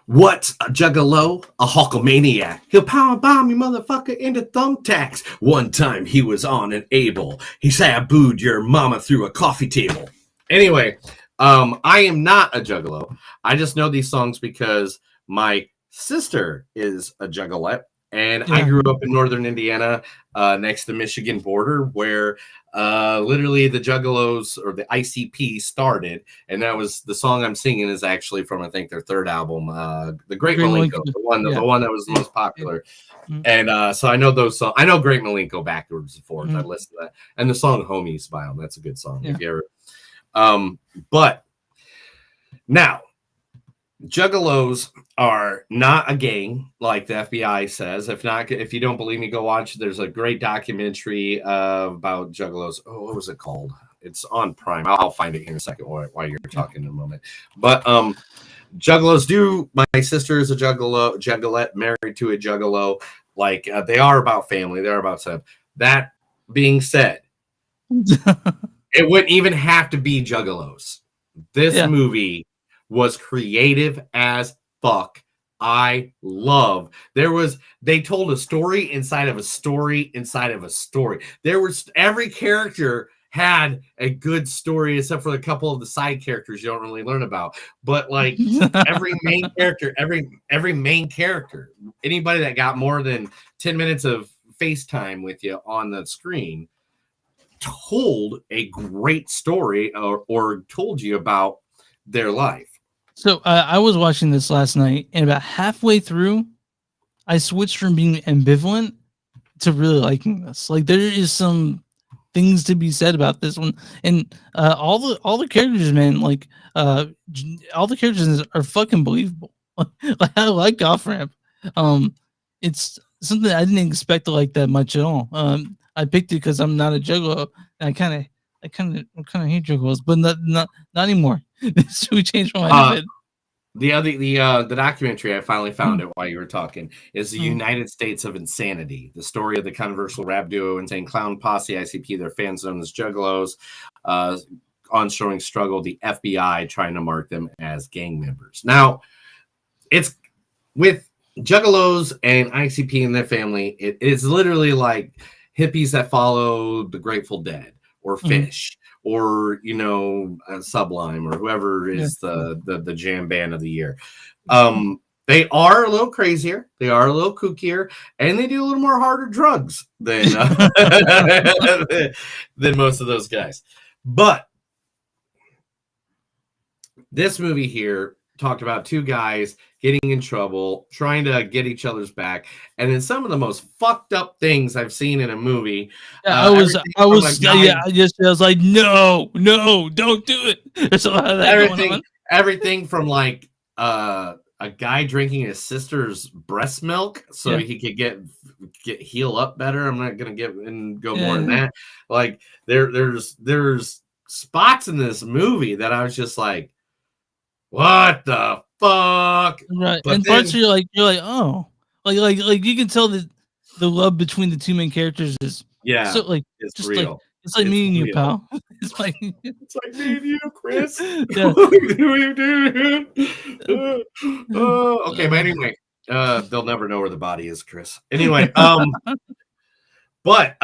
What's a juggalo? A Hulkamaniac. He'll power bomb you motherfucker into thumbtacks. One time he was on an able. He sabooed your mama through a coffee table. Anyway, I am not a juggalo. I just know these songs because my sister is a juggalette. And I grew up in northern Indiana, next to the Michigan border, where literally the Juggalos or the ICP started. And that was the song I'm singing is actually from, I think, their third album, The Great Malenko, the one that was the most popular. And so I know those songs. I know Great Malenko backwards and forwards. I listened to that. And the song Homies by them. That's a good song. If you ever. But now, Juggalos are not a gang like the FBI says. If you don't believe me, go watch. There's a great documentary about Juggalos. Oh, what was it called? It's on Prime. I'll find it here in a second while you're talking in a moment. But Juggalos do. My sister is a juggalette, married to a juggalo. Like they are about family. They're about stuff. That being said, it wouldn't even have to be Juggalos. This movie was creative as fuck. I love. They told a story inside of a story inside of a story. Every character had a good story, except for a couple of the side characters you don't really learn about. But like every main character, every main character, anybody that got more than 10 minutes of FaceTime with you on the screen told a great story or told you about their life. So I was watching this last night, and about halfway through, I switched from being ambivalent to really liking this. Like there is some things to be said about this one, and all the characters, man, like all the characters are fucking believable. Like I like Off Ramp. It's something I didn't expect to like that much at all. I picked it because I'm not a juggalo, and I kind of hate juggalos, but not anymore. So we changed my mind. The documentary, I finally found it while you were talking, is the United States of Insanity, the story of the controversial rap duo Insane Clown Posse, ICP, their fans known as Juggalos, onshowing struggle, the FBI trying to mark them as gang members. Now, it's with Juggalos and ICP and their family, it's literally like hippies that follow the Grateful Dead or Fish. Or Sublime or whoever is the jam band of the year. They are a little crazier, they are a little kookier, and they do a little more harder drugs than than most of those guys. But this movie here talked about two guys getting in trouble, trying to get each other's back, and then some of the most fucked up things I've seen in a movie. I was like, no, don't do it. There's a lot of that going on. Everything from like a guy drinking his sister's breast milk so he could get heal up better. I'm not gonna go more than that. Like there's spots in this movie that I was just like, what the fuck? Right. But and parts you're like, oh, like you can tell that the love between the two main characters is so like it's just real. Like it's like me and you, pal. It's like me and you, Chris. Yeah. What are you doing? Okay, but anyway, they'll never know where the body is, Chris. Anyway, but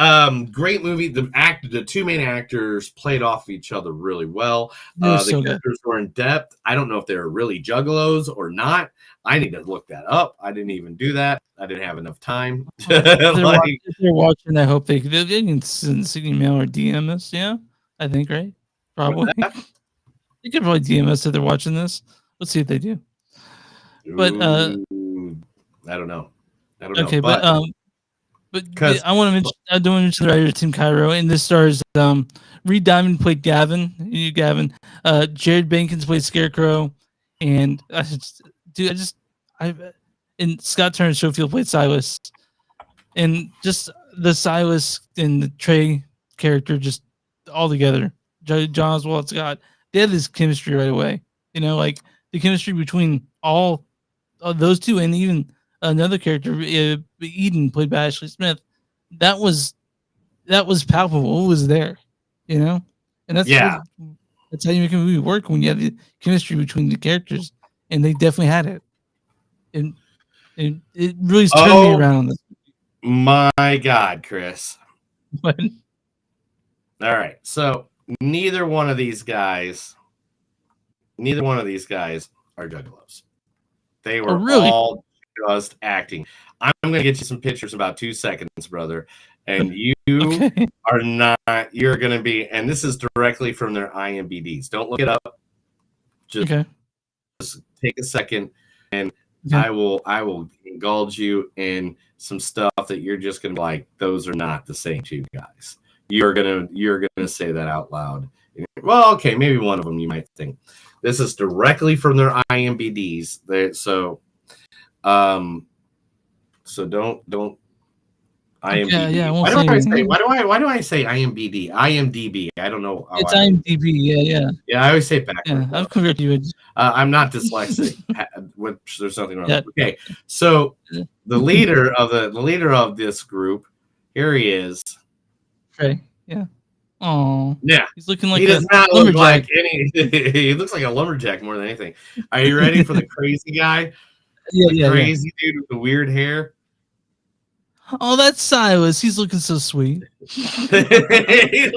great movie. The two main actors played off each other really well. The characters were in depth. I don't know if they're really juggalos or not. I need to look that up. I didn't even do that. I didn't have enough time. If they're watching, I hope they can send email or DM us. Yeah, I think right. Probably. You can probably DM us if they're watching this. Let's see if they do. But I don't know. Okay, but I want to mention. I don't want to mention the writer Tim Cairo, and this stars Reed Diamond played Gavin. Jared Bankins played Scarecrow, and and Scott Turner Schofield played Silas, and just the Silas and the Trey character just all together. John Oswald Scott, they had this chemistry right away. Like the chemistry between all those two, and even another character, Eden, played by Ashley Smith, that was palpable. It was there, you know, and that's how you make a movie work, when you have the chemistry between the characters, and they definitely had it, and it really turned me around on this. My God, Chris. But All right, so neither one of these guys are juggalos. They were really? all just acting. I'm going to get you some pictures in about 2 seconds, brother. And you Okay. are not, you're going to be, and this is directly from their IMDb's. Don't look it up. Just take a second, and I will indulge you in some stuff that you're just going to be like, those are not the same two guys. You're gonna say that out loud. Well, okay, maybe one of them you might think. This is directly from their IMDb's. So don't IMDb. Why do I say IMDb? IMDb. I don't know. It's IMDb. Yeah. Yeah, I always say it backwards. Yeah, I've corrected you. I'm not dyslexic, which there's nothing wrong. Okay, so the leader of this group, here he is. Okay. Yeah. Oh. Yeah. He's looking like he does not lumberjack. look like any. He looks like a lumberjack more than anything. Are you ready for the crazy guy? Yeah. Crazy dude with the weird hair. Oh, that's Silas. He's looking so sweet. he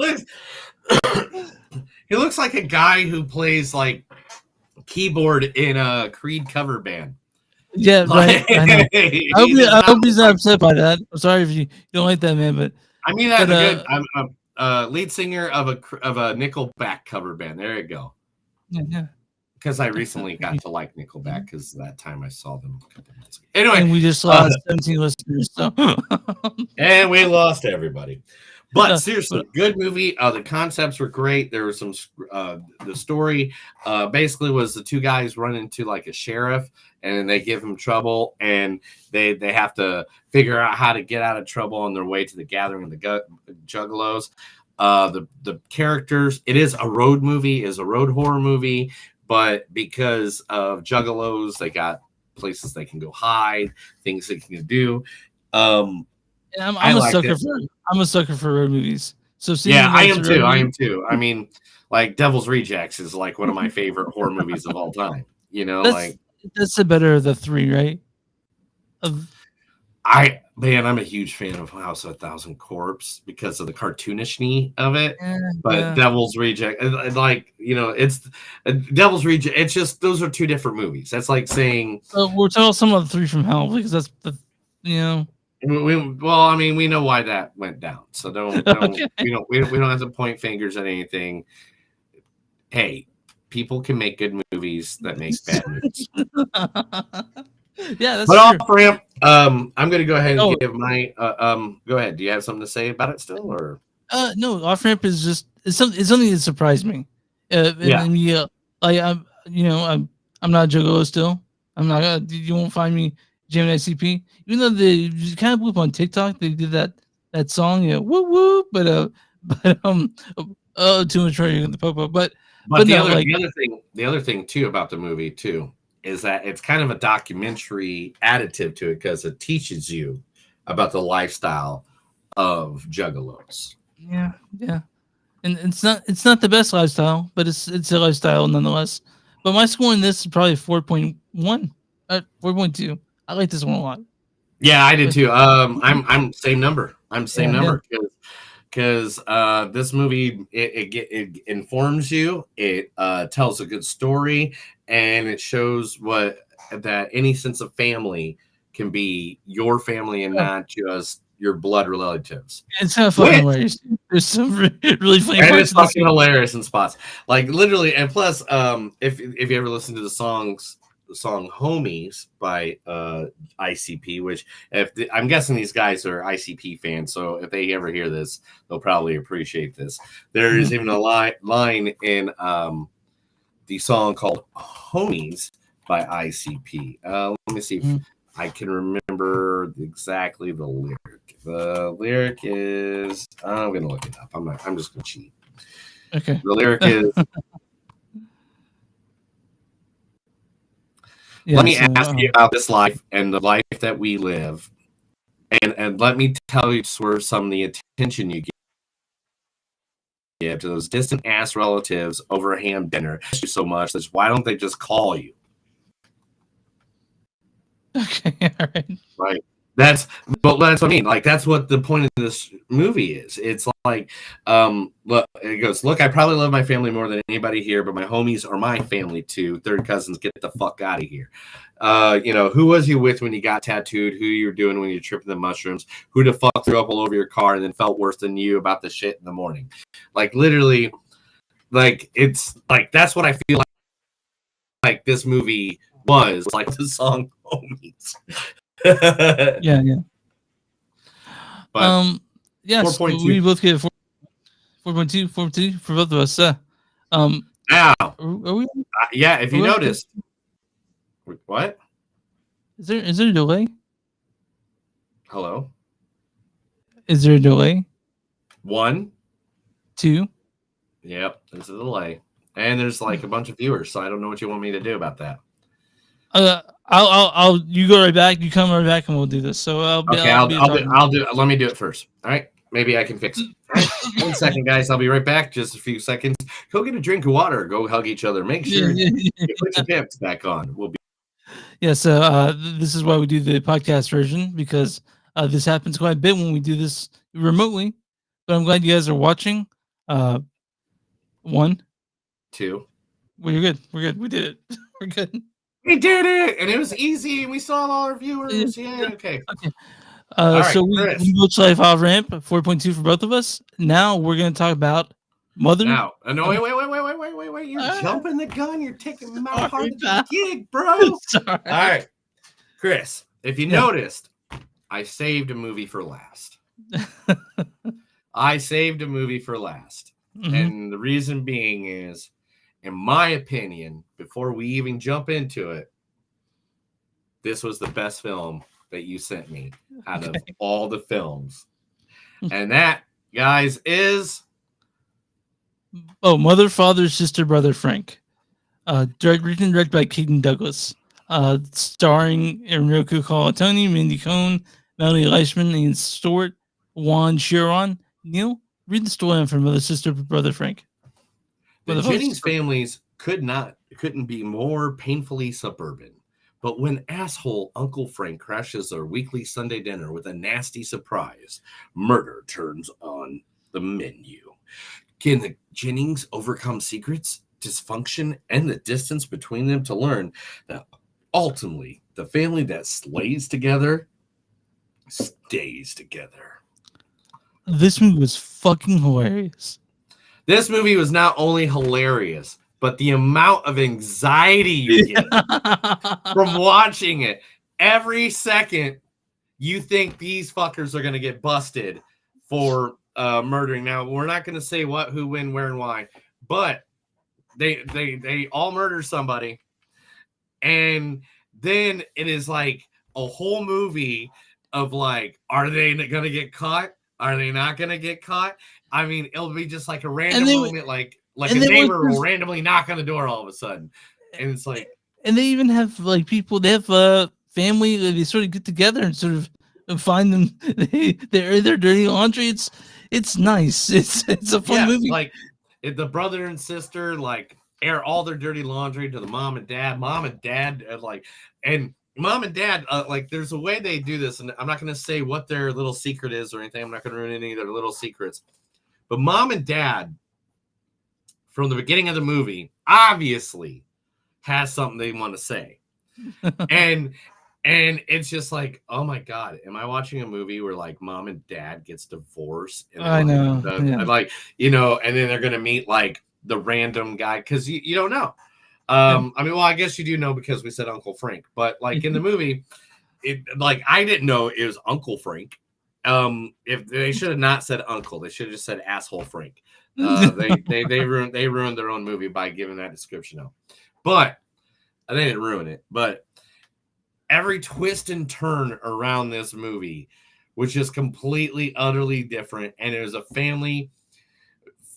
looks like a guy who plays like keyboard in a Creed cover band. Yeah, right. I know. I hope he's not upset by that. I'm sorry if you don't like that man, but I mean that's good. I'm a lead singer of a Nickelback cover band. There you go. Yeah. Because I recently got to like Nickelback because that time I saw them a couple months ago. Anyway, and we just lost 17 listeners. So. And we lost everybody. But seriously, good movie. The concepts were great. There was some. The story basically was the two guys run into like a sheriff, and they give him trouble, and they have to figure out how to get out of trouble on their way to the gathering of the Juggalos. The characters. It is a road movie. Is a road horror movie. But because of Juggalos, they got places they can go hide, things they can do. I'm a sucker for road movies. So I am too. I mean, like Devil's Rejects is like one of my favorite horror movies of all time. You know, that's the better of the three, right? I'm a huge fan of House of a Thousand Corpse because of the cartoonishness of it. But Devil's Reject, like, you know, it's Devil's Reject. It's just those are two different movies. That's like saying we're telling some of the Three from Hell because that's the, you know. We know why that went down. So don't Okay. we don't have to point fingers at anything. Hey, people can make good movies that make bad movies. Yeah, that's but true. Off Ramp, I'm going to go ahead and give my go ahead. Do you have something to say about it still, or no? Off Ramp is just it's something that surprised me. I'm not a juggalo still. I'm not. You won't find me jamming ICP, even though they kind of blew up on TikTok. They did that song, whoop whoop, but too much the popo. But the other thing too about the movie too is that it's kind of a documentary additive to it because it teaches you about the lifestyle of juggalos. Yeah, and it's not the best lifestyle, but it's a lifestyle nonetheless. But my score in this is probably 4.1, 4.2. I like this one a lot. Yeah, I did too. I'm same number. Because this movie it informs you, it tells a good story, and it shows that any sense of family can be your family and not just your blood relatives. It's kind of fucking hilarious. There's some really funny parts. And it's fucking hilarious in spots, like literally. And plus, if you ever listen to the song "Homies" by ICP, which I'm guessing these guys are ICP fans, so if they ever hear this, they'll probably appreciate this. There is even a line in the song called "Homies" by ICP. Let me see if I can remember exactly the lyric. The lyric is, I'm going to look it up. I'm just going to cheat. Okay. The lyric is, Yeah, let me so, ask you about this life and the life that we live, and let me tell you where some of the attention you give to those distant ass relatives over a ham dinner you so much. That's why don't they just call you? Okay, all right. Right. That's what I mean. Like that's what the point of this movie is. It's like, look, it goes, look, I probably love my family more than anybody here, but my homies are my family too. Third cousins, get the fuck out of here. Who was you with when you got tattooed? Who you're doing when you're tripping the mushrooms? Who the fuck threw up all over your car and then felt worse than you about the shit in the morning? Like literally, like it's like that's what I feel like this movie was like the song Homies. Yeah. But Yes, 4.2. we both get 4.2 for both of us. Now, are we? yeah, if you Well, noticed, what? Is there a delay? Hello, Is there a delay? 1. 2. Yep, there's a delay, and there's like a bunch of viewers, so I don't know what you want me to do about that. I'll you go right back. You come right back, and we'll do this. So I'll be. Okay, I'll be talking. I'll do it. Let me do it first. All right, maybe I can fix it. All right, 1 second, guys. I'll be right back. Just a few seconds. Go get a drink of water. Go hug each other. Make sure you put your pants back on. We'll be. Yeah, so this is why we do the podcast version, because this happens quite a bit when we do this remotely. But I'm glad you guys are watching. 1. 2. Well, you're good. We're good. We did it. We're good. We did it, and it was easy, and we saw all our viewers. Yeah, okay. Okay. right, So we watched Life Off Ramp 4.2 for both of us. Now we're going to talk about Mother. Now, no, wait. You're jumping the gun. You're taking my part of the gig, bro. Sorry. All right. Chris, if you noticed, I saved a movie for last. I saved a movie for last. Mhm. And the reason being is, in my opinion, before we even jump into it, this was the best film that you sent me out of all the films. And that, guys, is... Mother, Father, Sister, Brother, Frank. Written and directed by Keaton Douglas. Starring Enrico Colantoni, Mindy Cohn, Melanie Leishman, Ian Stewart, Juan Chiron. Neil, read the story for Mother, Sister, Brother, Frank. The Jennings families couldn't be more painfully suburban. But when asshole Uncle Frank crashes their weekly Sunday dinner with a nasty surprise, murder turns on the menu. Can the Jennings overcome secrets, dysfunction, and the distance between them to learn that ultimately the family that slays together stays together? This movie was fucking hilarious. This movie was not only hilarious, but the amount of anxiety you get from watching it. Every second, you think these fuckers are going to get busted for murdering. Now, we're not going to say what, who, when, where, and why, but they all murder somebody. And then it is like a whole movie of like, are they going to get caught? Are they not going to get caught? I mean, it'll be just like a random moment, like a neighbor will randomly knock on the door all of a sudden. And it's like... And they even have like people, they have family, they sort of get together and sort of find them, they air their dirty laundry. It's nice. It's a fun movie. Like the brother and sister like air all their dirty laundry to the mom and dad. Mom and dad like there's a way they do this, and I'm not going to say what their little secret is or anything. I'm not going to ruin any of their little secrets. But mom and dad, from the beginning of the movie, obviously has something they want to say. and it's just like, oh my God, am I watching a movie where like mom and dad gets divorced? And I know. And like, and then they're going to meet like the random guy, because you don't know. I mean, well, I guess you do know because we said Uncle Frank, but like in the movie, I didn't know it was Uncle Frank. If they should have not said uncle, they should have just said asshole Frank. They ruined their own movie by giving that description out. But they didn't ruin it. But every twist and turn around this movie, which is completely, utterly different, and it was a family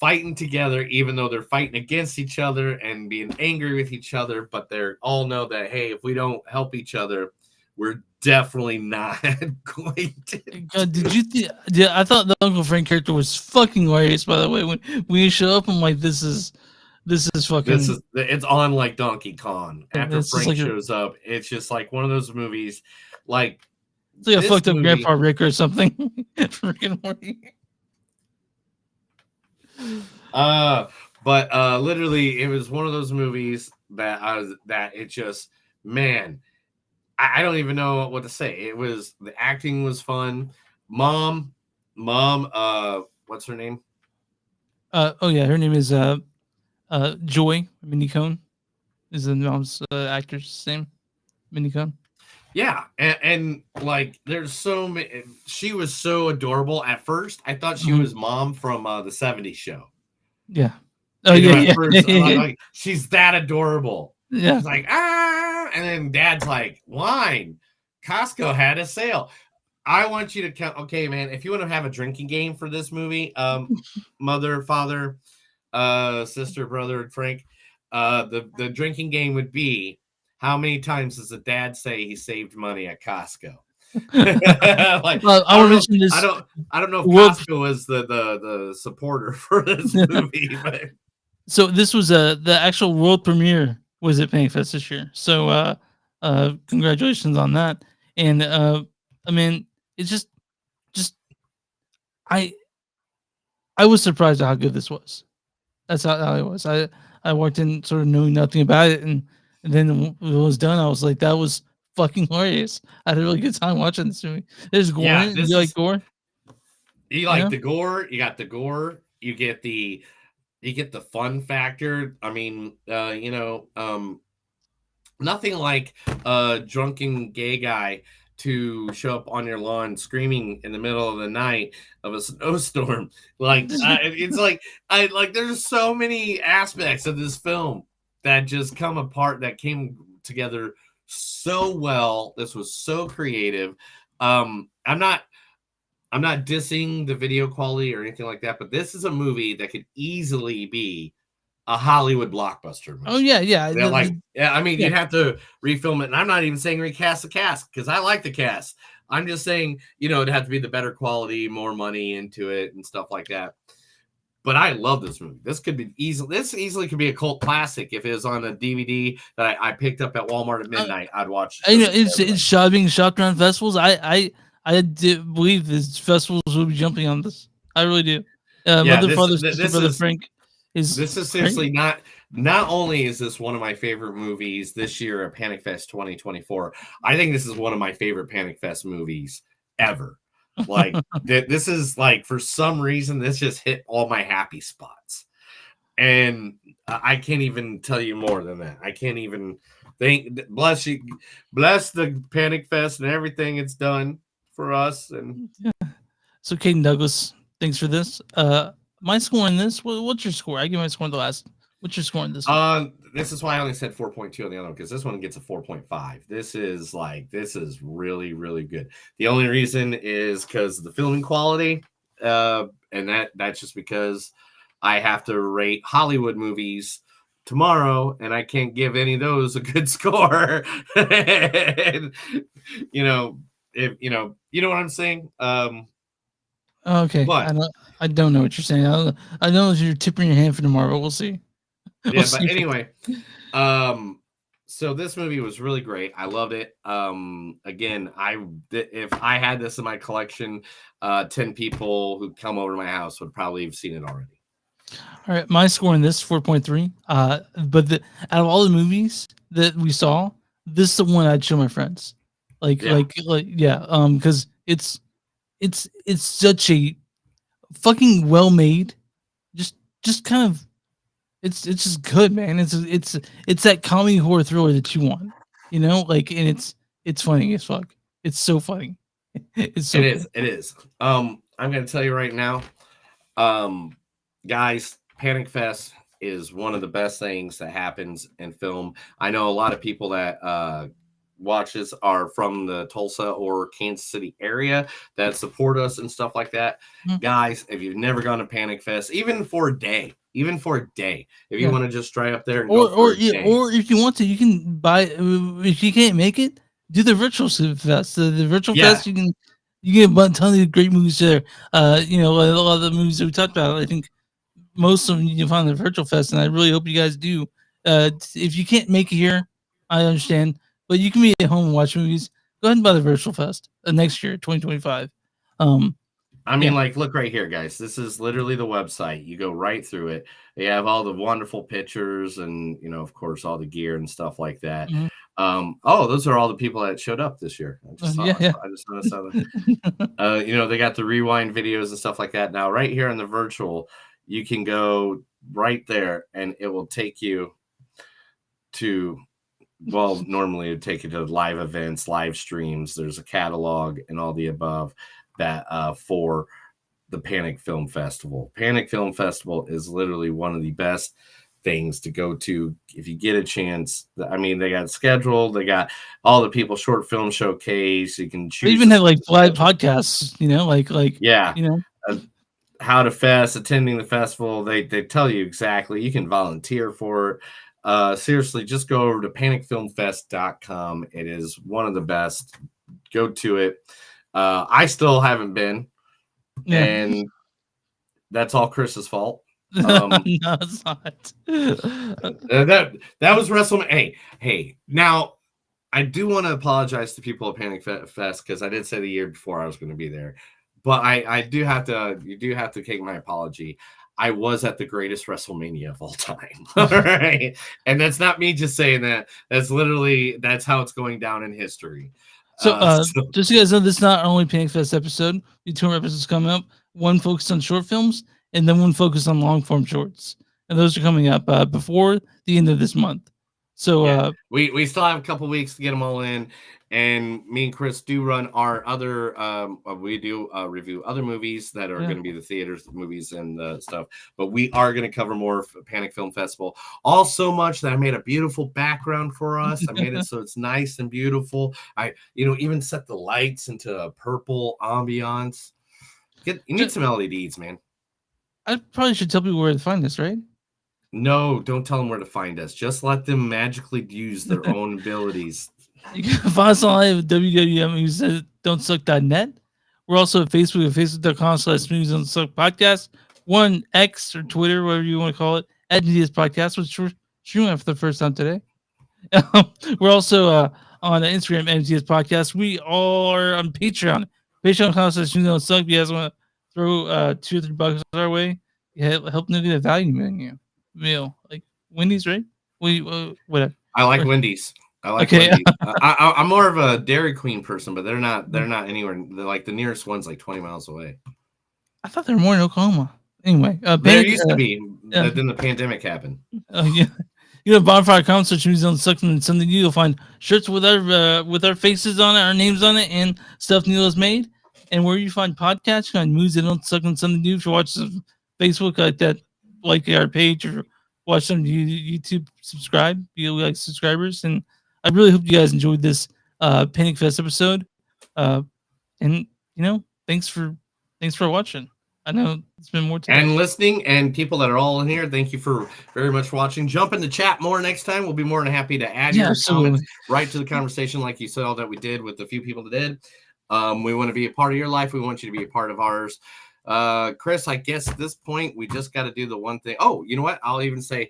fighting together, even though they're fighting against each other and being angry with each other. But they're all know that, hey, if we don't help each other, we're definitely not going to. God, did you think? Yeah, I thought the Uncle Frank character was fucking hilarious. By the way, when you show up, I'm like, this is fucking. It's on like Donkey Kong. After It's just Frank like shows up, it's just like one of those movies, like it's like a this fucked up movie- Grandpa Rick or something. Freaking Morty. But literally, it was one of those movies that it just, man, I don't even know what to say. It was, the acting was fun. Mom, what's her name? Oh yeah, her name is Joy Minnie Cone. Is the mom's actress name? Minnie Cone. Yeah, and like there's so many. She was so adorable at first. I thought she Mhm. was Mom from the '70s show. Yeah. Oh You know, yeah, at first, I'm yeah. like, she's that adorable. Yeah. She's like, and then Dad's like, wine. Costco had a sale. I want you to count. Okay, man, if you want to have a drinking game for this movie, mother, father, sister, brother, Frank, the drinking game would be, how many times does the dad say he saved money at Costco? Like, Well, I I want don't to know, mention this. I don't know if World- Costco is the supporter for this movie, but So this was the actual world premiere was at Pankfest this year. So congratulations on that. And I mean, it's just I was surprised at how good this was. That's how it was. I walked in sort of knowing nothing about it, and then when it was done, I was like, that was fucking hilarious. I had a really good time watching this movie. There's gore. Yeah, in it. this You like is- gore? you like Yeah. the gore, you got the gore, you get the fun factor. I mean, nothing like a drunken gay guy to show up on your lawn screaming in the middle of the night of a snowstorm. Like it's like there's so many aspects of this film that just come apart, that came together so well. This was so creative. I'm not dissing the video quality or anything like that, but this is a movie that could easily be a Hollywood blockbuster movie. Oh yeah. Yeah, I mean, yeah. you'd have to refilm it, and I'm not even saying recast the cast because I like the cast. I'm just saying, it'd have to be the better quality, more money into it, and stuff like that. But I love this movie. This easily could be a cult classic if it was on a DVD that I picked up at Walmart at midnight. I'd watch. I know it's being shopped around festivals. I did believe this festivals will be jumping on this. I really do. Mother, father, sister, brother, Frank. This is seriously not only is this one of my favorite movies this year at Panic Fest 2024, I think this is one of my favorite Panic Fest movies ever. Like this is like, for some reason, this just hit all my happy spots. And I can't even tell you more than that. I can't even bless the Panic Fest and everything it's done for us. And so Caden Douglas, thanks for this. My score in this, what's your score? I give my score in the last. What's your score in this one? This is why I only said 4.2 on the other one, because this one gets a 4.5. This is really, really good. The only reason is because of the filming quality, and that's just because I have to rate Hollywood movies tomorrow, and I can't give any of those a good score. And, if you know what I'm saying. Okay, but- I don't know what you're saying. I know you're tipping your hand for tomorrow, but we'll see. Yeah, but anyway, so this movie was really great. I loved it. Again, if I had this in my collection, 10 people who come over to my house would probably have seen it already. All right, my score in this 4.3. But out of all the movies that we saw, this is the one I'd show my friends. Because it's such a fucking well made, just kind of, it's just good, man. It's that comedy horror thriller that you want, and it's funny as fuck. It's so funny. It's so It is. I'm gonna tell you right now, guys, Panic Fest is one of the best things that happens in film. I know a lot of people that watches are from the Tulsa or Kansas City area that support us and stuff like that. Mhm. Guys, if you've never gone to Panic Fest, even for a day, if you want to just drive up there and go for a day. Or if you want to, you can buy. If you can't make it, do the virtual fest. The virtual fest, you can get a ton of great movies there. You know, a lot of the movies that we talked about, I think most of them you can find in the virtual fest, and I really hope you guys do. If you can't make it here, I understand, but you can be at home and watch movies. Go ahead and buy the virtual fest next year, 2025. I mean, like, look right here, guys. This is literally the website. You go right through it. They have all the wonderful pictures and, you know, of course, all the gear and stuff like that. Mhm. Oh, those are all the people that showed up this year. I just saw, Yeah. I just noticed that. You know, they got the rewind videos and stuff like that. Now, right here in the virtual, you can go right there and it will take you to, well, normally it would take you to live events, live streams. There's a catalog and all the above that for the Panic Film Festival. Panic Film Festival is literally one of the best things to go to if you get a chance. I mean, they got scheduled, they got all the people short film showcase. You can choose. They even have like live podcasts, you know, like yeah, you know, how to fest, attending the festival. They tell you exactly. You can volunteer for it. Seriously, just go over to panicfilmfest.com. It is one of the best. Go to it. I still haven't been, and that's all Chris's fault. No, it's not. That was WrestleMania. Hey, now I do want to apologize to people at Panic Fest because I did say the year before I was going to be there, but I do have to. You do have to take my apology. I was at the greatest WrestleMania of all time. All right, and that's not me just saying that. That's how it's going down in history. So, just so you guys know, this is not only Panic Fest episode. We have 2 more episodes coming up. One focused on short films, and then one focused on long form shorts. And those are coming up before the end of this month. So we still have a couple weeks to get them all in. And me and Chris do run our other. We do review other movies that are going to be the theaters movies and the stuff. But we are going to cover more of Panic Film Festival. All so much that I made a beautiful background for us. I made it so it's nice and beautiful. I even set the lights into a purple ambiance. You need some LEDs, man. I probably should tell people where to find this, right? No, don't tell them where to find us. Just let them magically use their own abilities. You can find us online at www.moviesdon'tsuck.net. We're also at Facebook at facebook.com/moviesdon'tsuck podcast. One X or Twitter, whatever you want to call it, at MTS Podcast, which we're streaming for the first time today. We're also on Instagram, MTS Podcast. We are on Patreon. Patreon.com/moviesdon'tsuck. If you guys want to throw $2 or $3 our way, help them get a value meal, like Wendy's, right? Whatever. I like Wendy's. I like Wendy's. I'm more of a Dairy Queen person, but they're not anywhere. They're like the nearest one's like 20 miles away. I thought they were more in Oklahoma. Anyway, there used to be. Then the pandemic happened. Yeah. You know, bonfire.com, search Movies Don't Suck and something new. You'll find shirts with our faces on it, our names on it, and stuff Neil has made. And where you find podcasts, you find Movies That Don't Suck and something new. If you watch Facebook like that, like our page, or watch some YouTube, subscribe, be like subscribers. And I really hope you guys enjoyed this Panic Fest episode. And thanks for watching. I know it's been more time. And listening, and people that are all in here, thank you for very much watching. Jump in the chat more next time. We'll be more than happy to add your comments right to the conversation, like you saw that we did with the few people that did. We want to be a part of your life. We want you to be a part of ours. Chris, I guess at this point we just got to do the one thing. Oh, you know what? I'll even say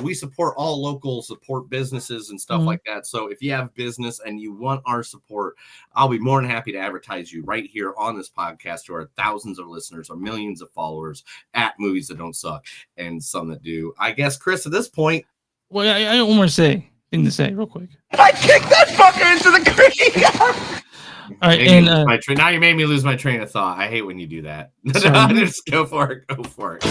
we support all local support businesses and stuff like that. So if you have business and you want our support, I'll be more than happy to advertise you right here on this podcast to our thousands of listeners or millions of followers at Movies That Don't Suck and some that do. I guess, Chris, at this point. Well, I got one more thing to say real quick. I kicked that fucker into the creek. All right, now you made me lose my train of thought. I hate when you do that. Just go for it. Go for it.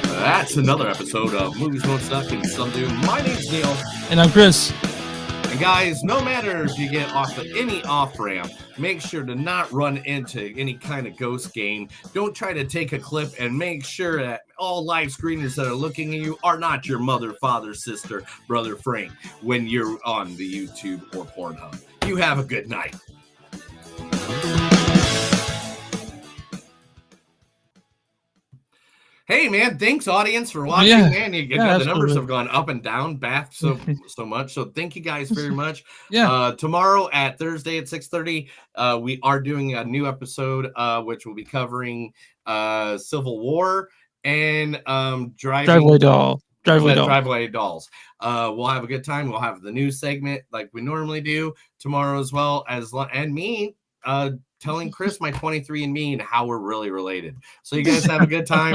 That's another episode of Movies Won't Suck and Some Do. My name's Neil. And I'm Chris. And guys, no matter if you get off of any off-ramp, make sure to not run into any kind of ghost game. Don't try to take a clip, and make sure that all live screeners that are looking at you are not your mother, father, sister, brother, Frank when you're on the YouTube or Pornhub. You have a good night. Hey man, thanks audience for watching. Yeah. Man, the numbers absolutely. have gone up and down back so much. So thank you guys very much. Yeah. Tomorrow at Thursday at 6:30, we are doing a new episode which will be covering Civil War and Driveway Dolls. Driveway Dolls. We'll have a good time. We'll have the news segment like we normally do tomorrow, as well as and me telling Chris my 23andMe and how we're really related. So you guys have a good time.